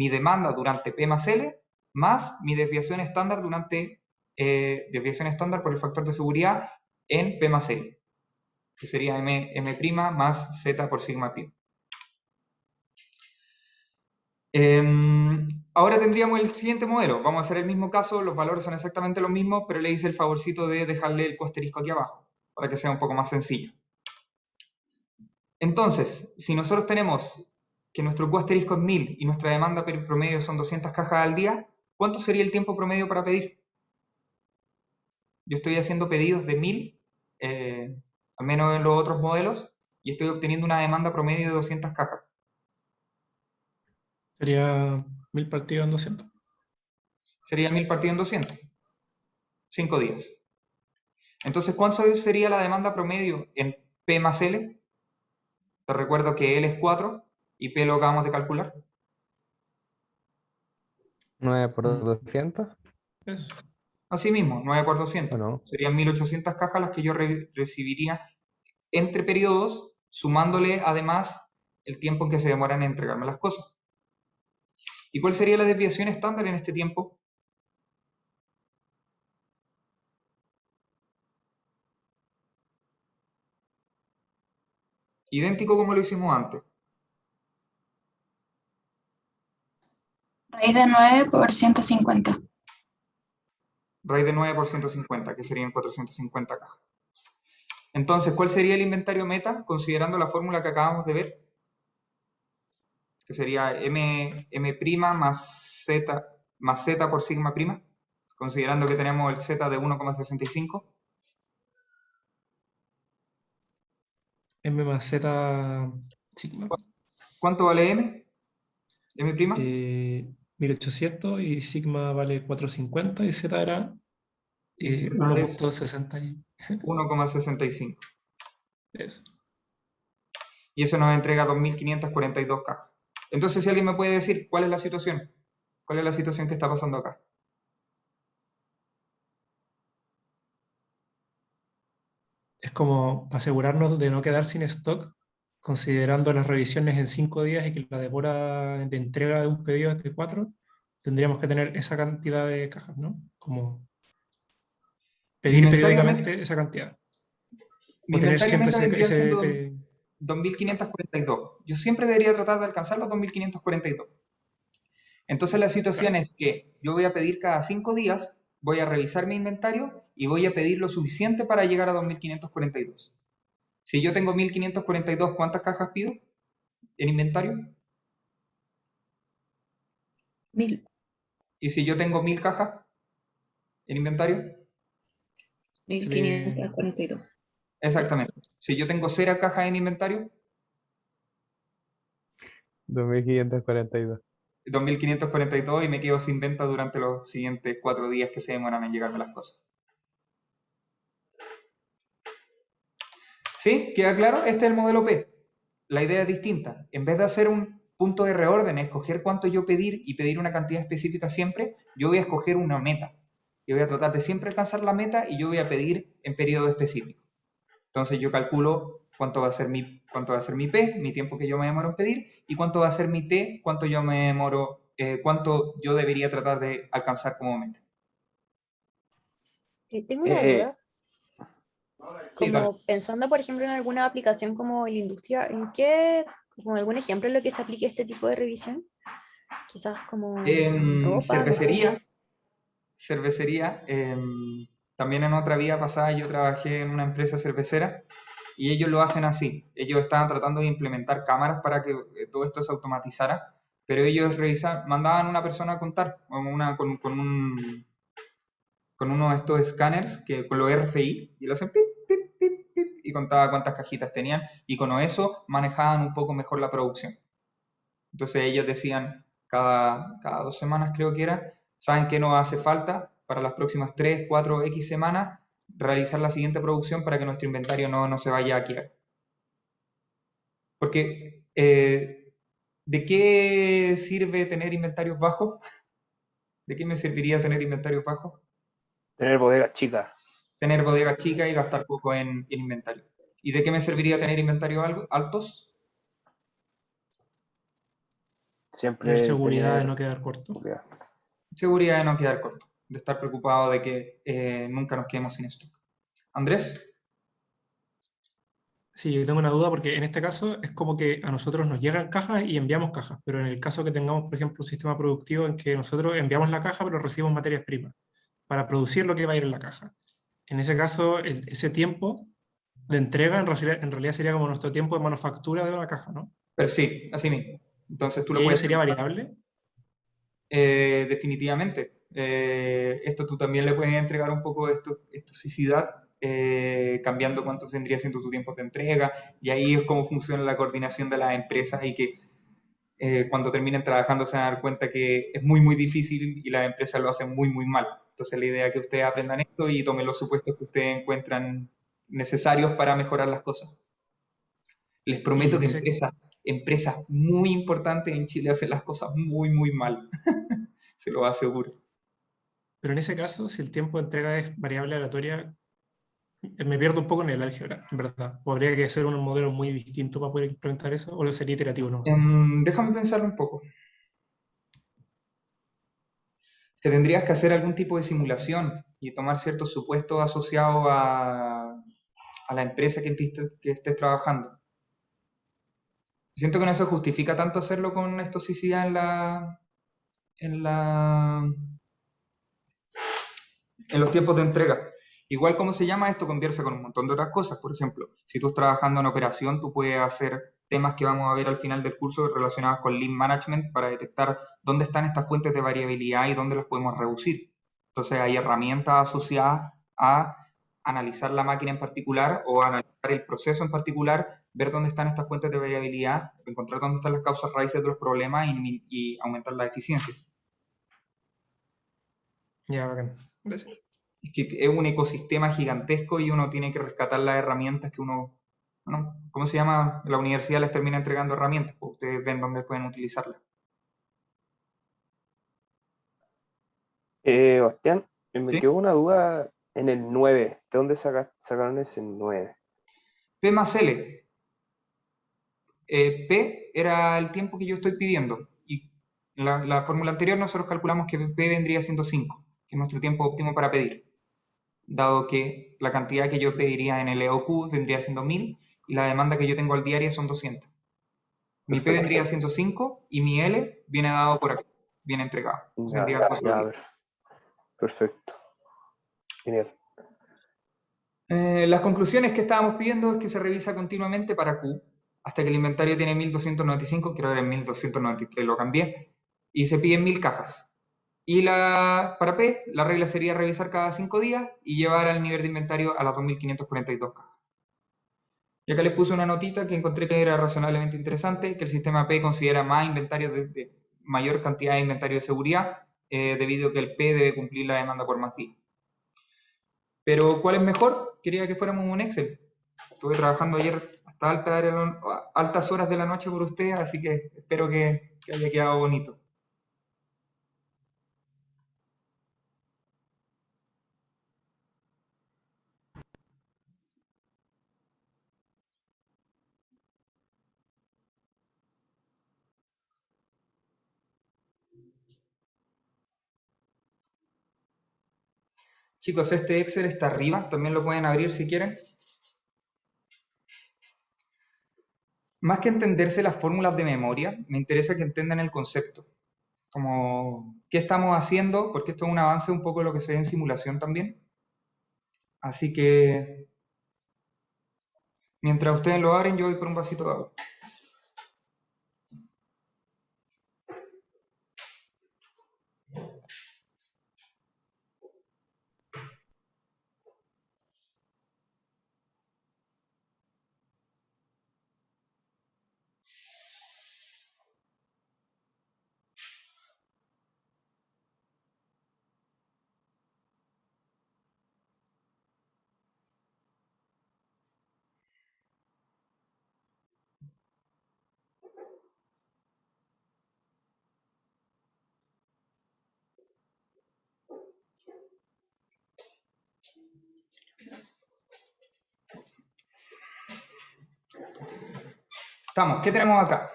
demanda durante P más L más mi desviación estándar por el factor de seguridad en P más L, que sería M' más Z por sigma prima. Ahora tendríamos el siguiente modelo. Vamos a hacer el mismo caso, los valores son exactamente los mismos, pero le hice el favorcito de dejarle el Q asterisco aquí abajo, para que sea un poco más sencillo. Entonces, si nosotros tenemos que nuestro Q asterisco es 1000 y nuestra demanda promedio son 200 cajas al día, ¿cuánto sería el tiempo promedio para pedir? Yo estoy haciendo pedidos de 1000, al menos en los otros modelos, y estoy obteniendo una demanda promedio de 200 cajas. Sería 1000 partidos en 200. Sería 1000 partido en 200. 5 días. Entonces, ¿cuánto sería la demanda promedio en P más L? Te recuerdo que L es 4 y P lo acabamos de calcular. 9 por 200. Eso. Así mismo, 9 por 200. Bueno, Serían 1800 cajas las que yo recibiría entre periodos, sumándole además el tiempo en que se demoran en entregarme las cosas. ¿Y cuál sería la desviación estándar en este tiempo? Idéntico como lo hicimos antes. Raíz de 9 por 150. Raíz de 9 por 150, que serían 450 cajas. Entonces, ¿cuál sería el inventario meta, considerando la fórmula que acabamos de ver? Que sería M' más Z por sigma prima, considerando que tenemos el Z de 1,65. M más Z sigma. ¿Cuánto vale M? M'. 1800 y sigma vale 450 y Z era Decimales 1.60 y 1,65. eso. Y eso nos entrega 2.542 cajas. Entonces, si alguien me puede decir cuál es la situación, cuál es la situación que está pasando acá. Es como para asegurarnos de no quedar sin stock, considerando las revisiones en 5 días y que la demora de entrega de un pedido es de 4, tendríamos que tener esa cantidad de cajas, ¿no? Como pedir Inventariamente, periódicamente esa cantidad. mi O tener inventario siempre meta vendría siendo ese 2.542. Yo siempre debería tratar de alcanzar los 2.542. Entonces la situación es que yo voy a pedir cada 5 días, voy a revisar mi inventario y voy a pedir lo suficiente para llegar a 2.542. Si yo tengo 1.542, ¿cuántas cajas pido en inventario? 1000. Y si yo tengo 1.000 cajas en inventario, 1542. exactamente. Si yo tengo 0 cajas en inventario, 2.542. 2.542 y me quedo sin venta durante los siguientes 4 días que se demoran en llegarme las cosas. ¿Sí? ¿Queda claro? Este es el modelo P. La idea es distinta. En vez de hacer un punto de reorden, escoger cuánto yo pedir y pedir una cantidad específica siempre, yo voy a escoger una meta. Yo voy a tratar de siempre alcanzar la meta y yo voy a pedir en periodo específico. Entonces yo calculo cuánto va a ser mi P, mi tiempo que yo me demoro en pedir, y cuánto va a ser mi T, cuánto yo me demoro, cuánto yo debería tratar de alcanzar como meta. Tengo una duda. Sí, dale. Como pensando, por ejemplo, en alguna aplicación como la industria, ¿en qué, como algún ejemplo en lo que se aplique este tipo de revisión? Quizás como ropa, Cervecería, también en otra vida pasada yo trabajé en una empresa cervecera y ellos lo hacen así. Ellos estaban tratando de implementar cámaras para que todo esto se automatizara, pero ellos mandaban a una persona a contar, con uno de estos escáneres, con los RFI, y lo hacen pip, pip, pip, pip, y contaba cuántas cajitas tenían, y con eso manejaban un poco mejor la producción. Entonces ellos decían, cada 2 semanas creo que era, ¿saben qué nos hace falta para las próximas 3, 4, X semanas? Realizar la siguiente producción para que nuestro inventario no se vaya a quedar. Porque, ¿de qué sirve tener inventarios bajos? ¿De qué me serviría tener inventarios bajos? Tener bodegas chicas. Tener bodegas chicas y gastar poco en inventario. ¿Y de qué me serviría tener inventarios altos? Siempre tener seguridad de tener no quedar corto. seguridad. Seguridad de no quedar corto, de estar preocupado de que nunca nos quedemos sin stock. Andrés. Sí, yo tengo una duda porque en este caso es como que a nosotros nos llegan cajas y enviamos cajas, pero en el caso que tengamos, por ejemplo, un sistema productivo en que nosotros enviamos la caja pero recibimos materias primas para producir lo que va a ir en la caja. En ese caso, ese tiempo de entrega en realidad sería como nuestro tiempo de manufactura de la caja, ¿no? Pero sí, así mismo. Entonces tú ¿Y lo ello puedes sería pensar. variable? Definitivamente. Esto tú también le puedes entregar un poco de estoicidad, cambiando cuánto vendría siendo tu tiempo de entrega, y ahí es cómo funciona la coordinación de las empresas y que cuando terminen trabajando se van a dar cuenta que es muy, muy difícil y las empresas lo hacen muy, muy mal. Entonces la idea es que ustedes aprendan esto y tomen los supuestos que ustedes encuentran necesarios para mejorar las cosas. Les Y prometo en que ese, empresas muy importantes en Chile hacen las cosas muy, muy mal. Se lo aseguro. pero en ese caso, si el tiempo de entrega es variable aleatoria, me pierdo un poco en el álgebra, en verdad. ¿O habría que hacer un modelo muy distinto para poder implementar eso? ¿O sería iterativo nomás? Déjame pensarlo un poco. Te tendrías que hacer algún tipo de simulación y tomar ciertos supuestos asociados a la empresa que estés trabajando. Siento que no se justifica tanto hacerlo con estoicidad en los tiempos de entrega. Igual, ¿cómo se llama? Esto conversa con un montón de otras cosas. Por ejemplo, si tú estás trabajando en operación, tú puedes hacer temas que vamos a ver al final del curso relacionados con Lean Management para detectar dónde están estas fuentes de variabilidad y dónde las podemos reducir. Entonces, hay herramientas asociadas a analizar la máquina en particular o analizar el proceso en particular, ver dónde están estas fuentes de variabilidad, encontrar dónde están las causas raíces de los problemas y aumentar la eficiencia. Ya, bacán. Gracias. Es que es un ecosistema gigantesco y uno tiene que rescatar las herramientas que uno, bueno, ¿cómo se llama? La universidad les termina entregando herramientas, pues ustedes ven dónde pueden utilizarlas. Bastián, me ¿Sí? quedó una duda en el 9. ¿De dónde sacaron ese 9? P más L. P era el tiempo que yo estoy pidiendo. Y en la fórmula anterior nosotros calculamos que P vendría siendo 5, que es nuestro tiempo óptimo para pedir. Dado que la cantidad que yo pediría en el EOQ vendría siendo 1000 y la demanda que yo tengo al diario son 200. Mi P Perfecto. vendría siendo 5 y mi L viene dado por aquí, viene entregado. Ya, Vendría 4 ya, días. perfecto. Genial. Las conclusiones que estábamos pidiendo es que se revisa continuamente para Q, hasta que el inventario tiene 1295, creo que era en 1293, lo cambié, y se piden 1000 cajas. Y para P, la regla sería revisar cada 5 días y llevar al nivel de inventario a las 2542 cajas. Y acá les puse una notita que encontré que era razonablemente interesante, que el sistema P considera más inventario de mayor cantidad de inventario de seguridad, debido a que el P debe cumplir la demanda por más días. Pero, ¿cuál es mejor? Quería que fuéramos un Excel. Estuve trabajando ayer hasta altas horas de la noche por usted, así que espero que haya quedado bonito. Chicos, este Excel está arriba, también lo pueden abrir si quieren. Más que entenderse las fórmulas de memoria, me interesa que entiendan el concepto. Como, ¿qué estamos haciendo? Porque esto es un avance un poco de lo que se ve en simulación también. Así que, mientras ustedes lo abren, yo voy por un vasito de agua. Estamos, ¿qué tenemos acá?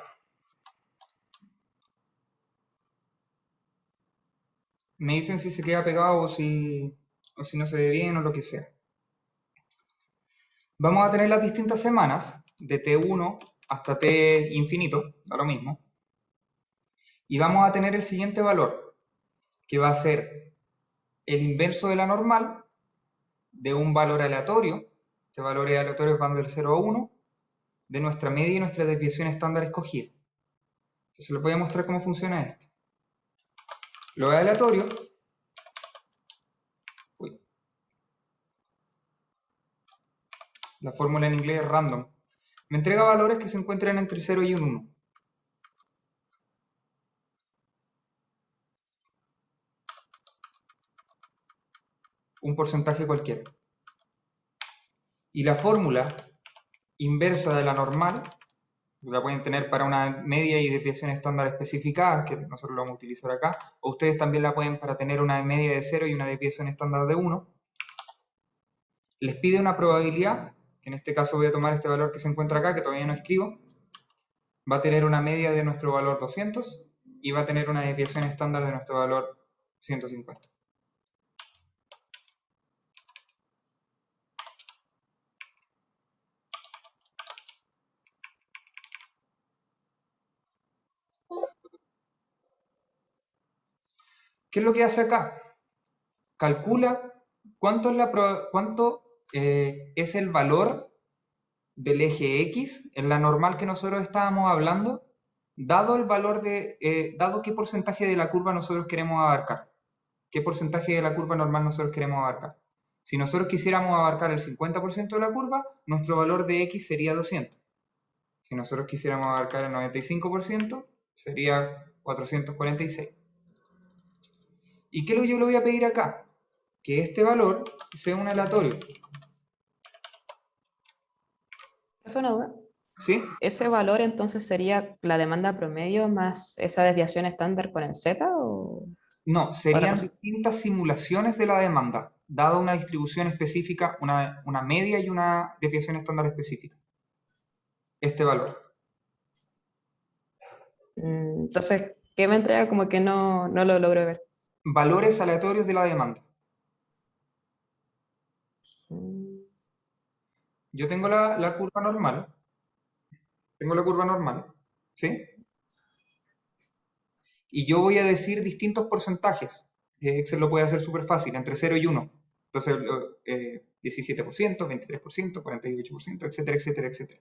Me dicen si se queda pegado o si no se ve bien o lo que sea. Vamos a tener las distintas semanas, de T1 hasta T infinito, da lo mismo. Y vamos a tener el siguiente valor, que va a ser el inverso de la normal de un valor aleatorio. Este valor aleatorio van del 0 a 1, de nuestra media y nuestra desviación estándar escogida. Entonces les voy a mostrar cómo funciona esto. Lo aleatorio, la fórmula en inglés es random, me entrega valores que se encuentran entre 0 y un 1. Un porcentaje cualquiera. Y la fórmula inversa de la normal, la pueden tener para una media y desviación estándar especificadas, que nosotros lo vamos a utilizar acá, o ustedes también la pueden para tener una media de 0 y una desviación estándar de 1. Les pide una probabilidad, que en este caso voy a tomar este valor que se encuentra acá, que todavía no escribo, va a tener una media de nuestro valor 200 y va a tener una desviación estándar de nuestro valor 150. ¿Qué es lo que hace acá? Calcula cuánto es el valor del eje X en la normal que nosotros estábamos hablando, dado el valor dado qué porcentaje de la curva nosotros queremos abarcar. ¿Qué porcentaje de la curva normal nosotros queremos abarcar? Si nosotros quisiéramos abarcar el 50% de la curva, nuestro valor de X sería 200. Si nosotros quisiéramos abarcar el 95%, sería 446. ¿Y qué es lo que yo le voy a pedir acá? que este valor sea un aleatorio. Profe, una duda. ¿Sí? ¿Ese valor entonces sería la demanda promedio más esa desviación estándar con el Z o No, otra serían cosa? distintas simulaciones de la demanda, dada una distribución específica, una media y una desviación estándar específica. Este valor. Entonces, ¿qué me entrega? Como que no lo logro ver. Valores aleatorios de la demanda. Mm, Yo tengo la curva normal. Tengo la curva normal. ¿Sí? Y yo voy a decir distintos porcentajes. Excel lo puede hacer súper fácil, entre 0 y 1. Entonces, 17%, 23%, 48%, etcétera, etcétera, etcétera.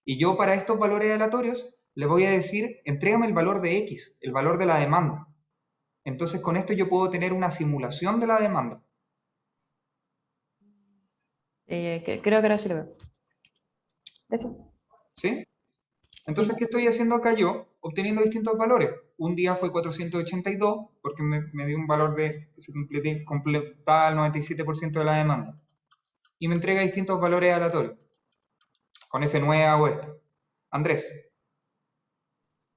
Y yo para estos valores aleatorios le voy a decir, entrégame el valor de X, el valor de la demanda. Entonces con esto yo puedo tener una simulación de la demanda. creo que ahora sí lo veo. Eso. ¿Sí? Entonces, ¿qué estoy haciendo acá yo? Obteniendo distintos valores. Un día fue 482 porque me dio un valor que se completaba el 97% de la demanda. Y me entrega distintos valores aleatorios. Con F9 hago esto. Andrés.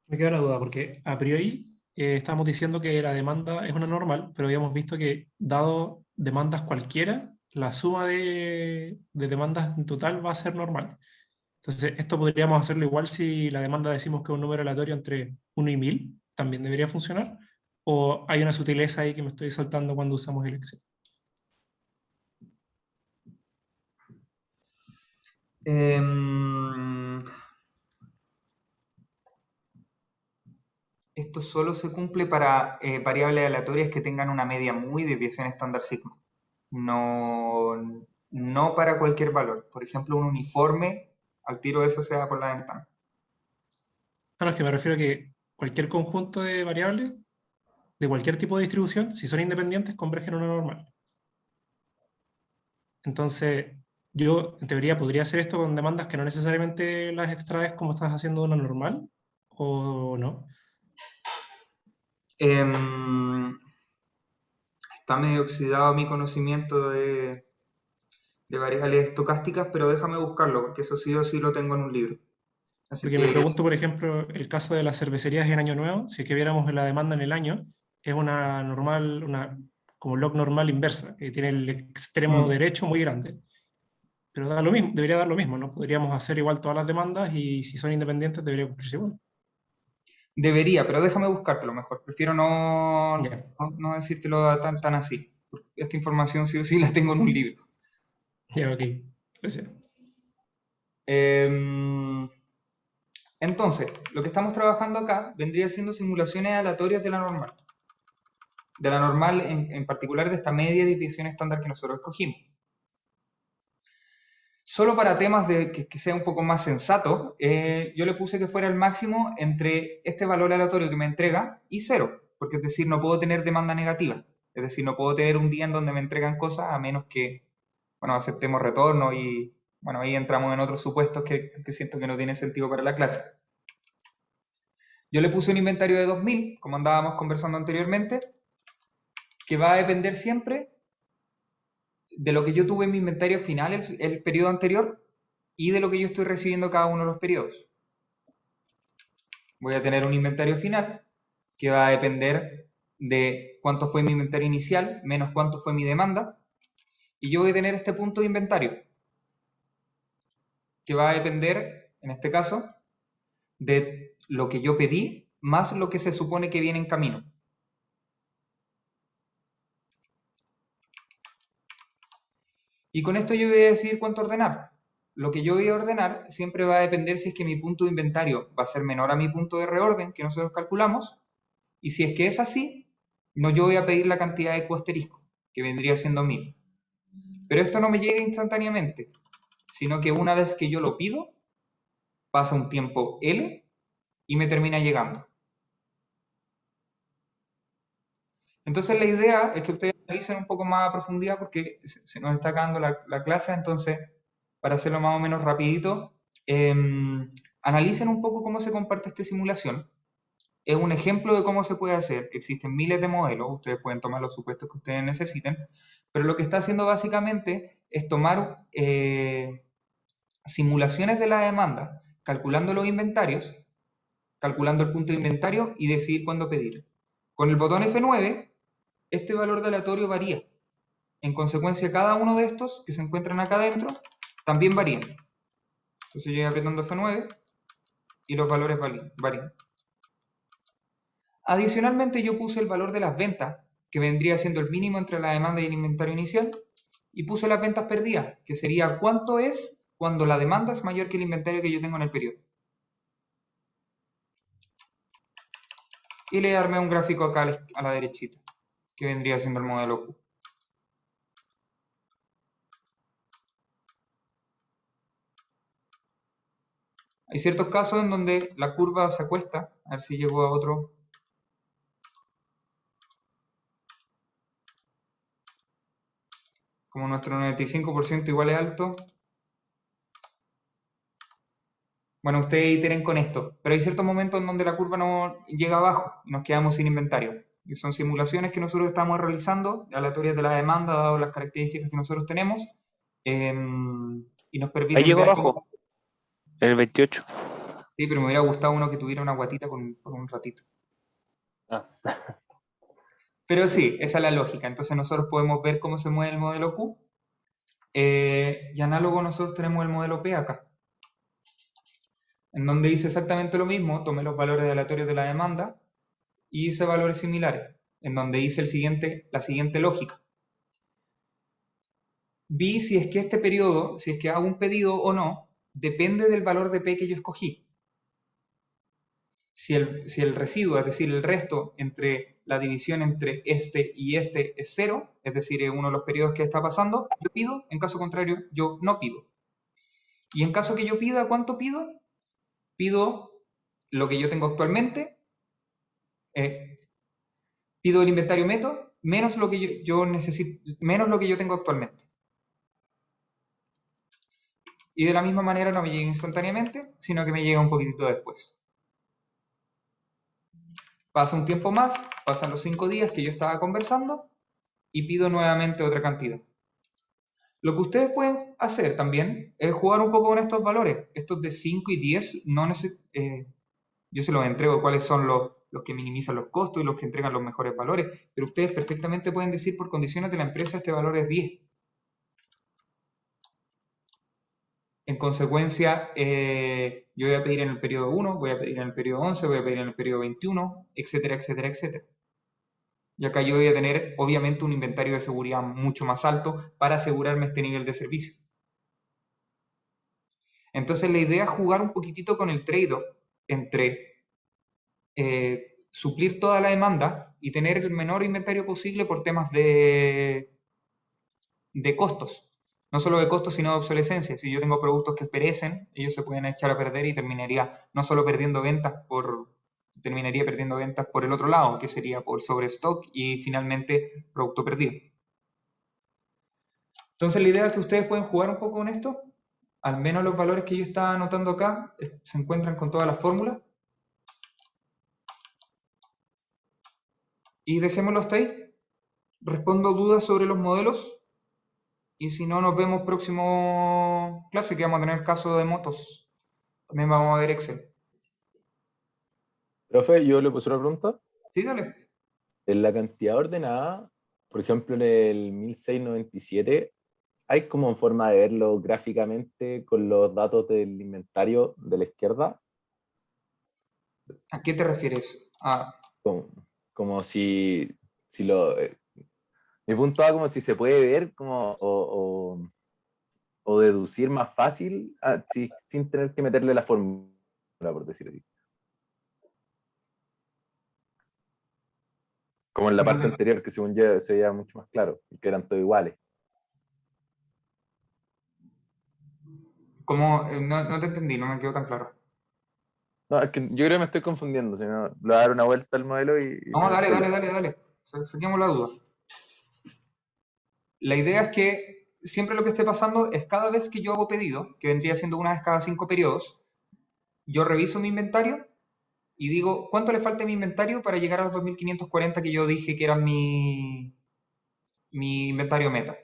Me queda una duda, porque a priori estamos diciendo que la demanda es una normal, pero habíamos visto que dado demandas cualquiera, la suma de demandas en total va a ser normal. Entonces, esto podríamos hacerlo igual si la demanda decimos que es un número aleatorio entre 1 y 1000, también debería funcionar. ¿O hay una sutileza ahí que me estoy saltando cuando usamos el Excel? Esto solo se cumple para variables aleatorias que tengan una media muy desviación estándar sigma. No para cualquier valor. Por ejemplo, un uniforme, al tiro eso se da por la ventana. No, es que me refiero a que cualquier conjunto de variables, de cualquier tipo de distribución, si son independientes, convergen a una normal. Entonces, yo en teoría podría hacer esto con demandas que no necesariamente las extraes como estás haciendo una normal, ¿o no? Está medio oxidado mi conocimiento de variables estocásticas, pero déjame buscarlo, porque eso sí o sí lo tengo en un libro. Así Porque que, me pregunto, por ejemplo, el caso de las cervecerías en Año Nuevo, si es que viéramos la demanda en el año, es una normal, como log normal inversa, que tiene el extremo derecho muy grande. Pero da lo mismo, debería dar lo mismo, ¿no? Podríamos hacer igual todas las demandas y si son independientes debería cumplirse igual. debería, pero déjame buscártelo mejor. Prefiero no Ya, decírtelo tan así. Esta información sí o sí la tengo en un libro. ya, ok. Gracias. Entonces, lo que estamos trabajando acá vendría siendo simulaciones aleatorias de la normal. De la normal, en particular de esta media división estándar que nosotros escogimos. Solo para temas de que sea un poco más sensato, yo le puse que fuera el máximo entre este valor aleatorio que me entrega y 0, porque es decir, no puedo tener demanda negativa. Es decir, no puedo tener un día en donde me entregan cosas a menos que, bueno, aceptemos retorno y, bueno, ahí entramos en otros supuestos que siento que no tiene sentido para la clase. Yo le puse un inventario de 2000, como andábamos conversando anteriormente, que va a depender siempre de lo que yo tuve en mi inventario final el periodo anterior y de lo que yo estoy recibiendo cada uno de los periodos. Voy a tener un inventario final que va a depender de cuánto fue mi inventario inicial menos cuánto fue mi demanda, y yo voy a tener este punto de inventario que va a depender, en este caso, de lo que yo pedí más lo que se supone que viene en camino. Y con esto yo voy a decidir cuánto ordenar. Lo que yo voy a ordenar siempre va a depender si es que mi punto de inventario va a ser menor a mi punto de reorden que nosotros calculamos, y si es que es así, no, yo voy a pedir la cantidad de Q asterisco, que vendría siendo 1000. Pero esto no me llega instantáneamente, sino que una vez que yo lo pido, pasa un tiempo L y me termina llegando. Entonces la idea es que ustedes analicen un poco más a profundidad porque se nos está acabando la clase, entonces para hacerlo más o menos rapidito, analicen un poco cómo se comparte esta simulación Es un ejemplo de cómo se puede hacer. Existen miles de modelos, ustedes pueden tomar los supuestos que ustedes necesiten, pero lo que está haciendo básicamente es tomar simulaciones de la demanda, calculando los inventarios, calculando el punto de inventario y decidir cuándo pedir. Con el botón F9, este valor de aleatorio varía. En consecuencia, cada uno de estos que se encuentran acá adentro también varían. Entonces yo voy apretando F9 y los valores varían. Adicionalmente, yo puse el valor de las ventas, que vendría siendo el mínimo entre la demanda y el inventario inicial, y puse las ventas perdidas, que sería cuánto es cuando la demanda es mayor que el inventario que yo tengo en el periodo. Y le armé un gráfico acá a la derechita, que vendría siendo el modelo Q. Hay ciertos casos en donde la curva se acuesta, a ver si llego a otro. Como nuestro 95% igual es alto. Bueno, ustedes iteren con esto, pero hay ciertos momentos en donde la curva no llega abajo y nos quedamos sin inventario. Y son simulaciones que nosotros estamos realizando, aleatorias de la demanda, dado las características que nosotros tenemos, y nos permiten Ahí llegó ver abajo, el 28. Sí, pero me hubiera gustado uno que tuviera una guatita por un ratito. Ah. Pero sí, esa es la lógica. Entonces nosotros podemos ver cómo se mueve el modelo Q. Y análogo nosotros tenemos el modelo P acá, en donde hice exactamente lo mismo, tomé los valores aleatorios de la demanda y hice valores similares, en donde hice la siguiente lógica. Vi si es que este periodo, si es que hago un pedido o no, depende del valor de P que yo escogí. Si el residuo, es decir, el resto entre la división entre este y este es 0, es decir, es uno de los periodos que está pasando, yo pido, en caso contrario, yo no pido. Y en caso que yo pida, ¿cuánto pido? Pido lo que yo tengo actualmente, pido el inventario neto, menos lo que yo necesito, menos lo que yo tengo actualmente. Y de la misma manera no me llega instantáneamente, sino que me llega un poquitito después. Pasa un tiempo más, pasan los 5 días que yo estaba conversando y pido nuevamente otra cantidad. Lo que ustedes pueden hacer también es jugar un poco con estos valores. Estos de 5 y 10, yo se los entrego cuáles son los que minimizan los costos y los que entregan los mejores valores, pero ustedes perfectamente pueden decir por condiciones de la empresa este valor es 10. En consecuencia, yo voy a pedir en el periodo 1, voy a pedir en el periodo 11, voy a pedir en el periodo 21, etcétera, etcétera, etcétera. Y acá yo voy a tener, obviamente, un inventario de seguridad mucho más alto para asegurarme este nivel de servicio. Entonces, la idea es jugar un poquitito con el trade-off entre suplir toda la demanda y tener el menor inventario posible por temas de costos. No solo de costos, sino de obsolescencia. Si yo tengo productos que perecen, ellos se pueden echar a perder y terminaría no solo perdiendo ventas terminaría perdiendo ventas por el otro lado, que sería por sobrestock y finalmente producto perdido. Entonces la idea es que ustedes pueden jugar un poco con esto. Al menos los valores que yo estaba anotando acá se encuentran con todas las fórmulas. Y dejémoslo hasta ahí. Respondo dudas sobre los modelos. Y si no, nos vemos próximo clase, que vamos a tener caso de motos. También vamos a ver Excel. Profe, yo le puse una pregunta. Sí, dale. En la cantidad ordenada, por ejemplo, en el 1697, ¿hay como forma de verlo gráficamente con los datos del inventario de la izquierda? ¿A qué te refieres? Como si lo... mi punto A, como si se puede ver como, o deducir más fácil sin tener que meterle la fórmula, por decir así. Como en la parte anterior, que según yo se veía mucho más claro, que eran todos iguales. ¿Cómo? No te entendí, no me quedó tan claro. No, es que yo creo que me estoy confundiendo, si no, le voy a dar una vuelta al modelo y... No, dale. Saquemos la duda. La idea es que siempre lo que esté pasando es cada vez que yo hago pedido, que vendría siendo una vez cada 5 periodos, yo reviso mi inventario y digo, ¿cuánto le falta a mi inventario para llegar a los 2540 que yo dije que eran mi inventario meta?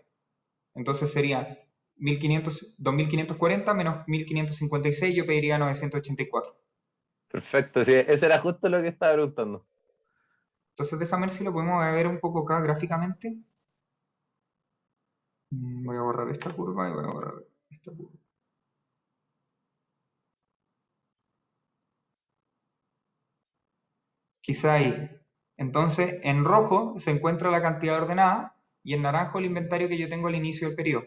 Entonces sería 2540 menos 1556, yo pediría 984. Perfecto, sí, ese era justo lo que estaba preguntando. Entonces déjame ver si lo podemos ver un poco acá gráficamente. Voy a borrar esta curva y voy a borrar esta curva. Quizá ahí. Entonces, en rojo se encuentra la cantidad ordenada y en naranjo el inventario que yo tengo al inicio del periodo.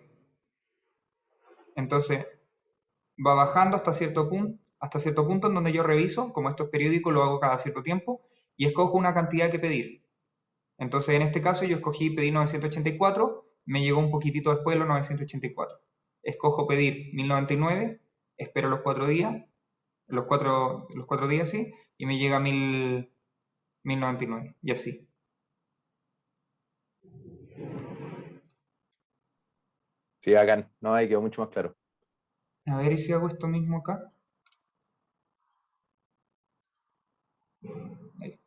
Entonces, va bajando hasta cierto punto en donde yo reviso, como esto es periódico, lo hago cada cierto tiempo, y escojo una cantidad que pedir. Entonces, en este caso, yo escogí pedir 984, me llegó un poquitito después los 984. Escojo pedir 1099, espero los 4 días, los cuatro días, sí, y me llega 1099, y así. Sí, bacán. No, ahí quedó mucho más claro. A ver, ¿y si hago esto mismo acá? Ahí.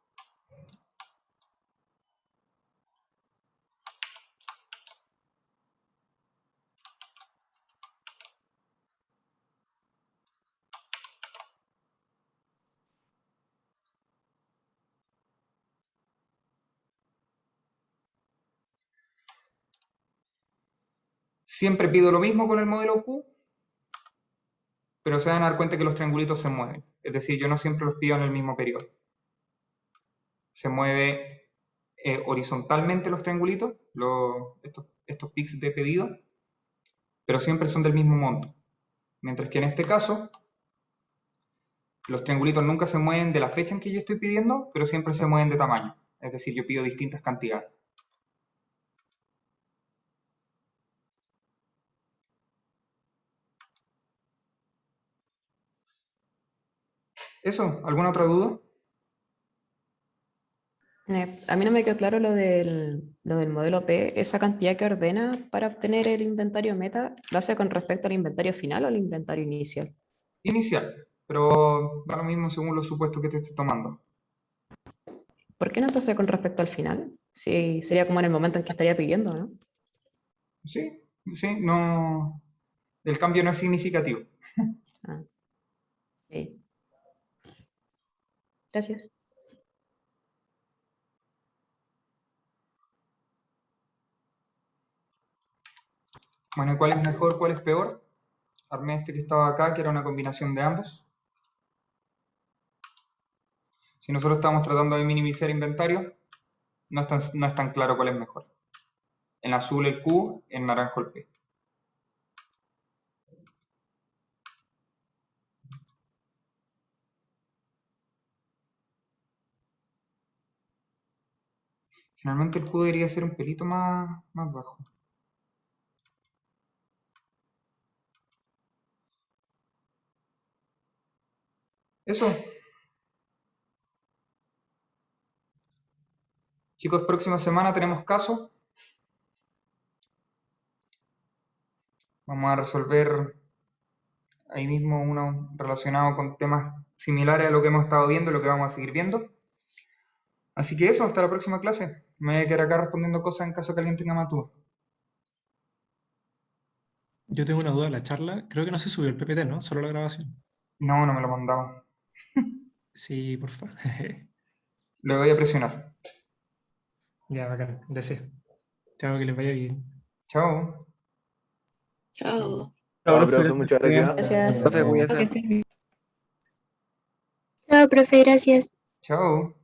Siempre pido lo mismo con el modelo Q, pero se van a dar cuenta que los triangulitos se mueven. Es decir, yo no siempre los pido en el mismo periodo. Se mueve horizontalmente los triangulitos, estos pics de pedido, pero siempre son del mismo monto. Mientras que en este caso, los triangulitos nunca se mueven de la fecha en que yo estoy pidiendo, pero siempre se mueven de tamaño. Es decir, yo pido distintas cantidades. ¿Eso? ¿Alguna otra duda? A mí no me quedó claro lo del modelo P, esa cantidad que ordena para obtener el inventario meta, ¿lo hace con respecto al inventario final o al inventario inicial? Inicial, pero da lo mismo según los supuestos que te estés tomando. ¿Por qué no se hace con respecto al final? Sí, sería como en el momento en que estaría pidiendo, ¿no? Sí, no. El cambio no es significativo. Ah, ok. Gracias. Bueno, ¿cuál es mejor, cuál es peor? Armé este que estaba acá, que era una combinación de ambos. Si nosotros estamos tratando de minimizar inventario, no es tan claro cuál es mejor. En azul el Q, en naranjo el P. Generalmente el Q debería ser un pelito más bajo. Eso. Chicos, próxima semana tenemos caso. Vamos a resolver ahí mismo uno relacionado con temas similares a lo que hemos estado viendo y lo que vamos a seguir viendo. Así que eso, hasta la próxima clase. Me voy a quedar acá respondiendo cosas en caso que alguien tenga más dudas. Yo tengo una duda de la charla. Creo que no se subió el PPT, ¿no? Solo la grabación. No, no me lo mandaba. Sí, por favor. Lo voy a presionar. Ya, bacán. Gracias. Chao, que les vaya bien. Chao. Chao. Chao, profe, muchas gracias. Gracias. Profe, Que cuídese. estés bien. Chao, profe, gracias. Chao.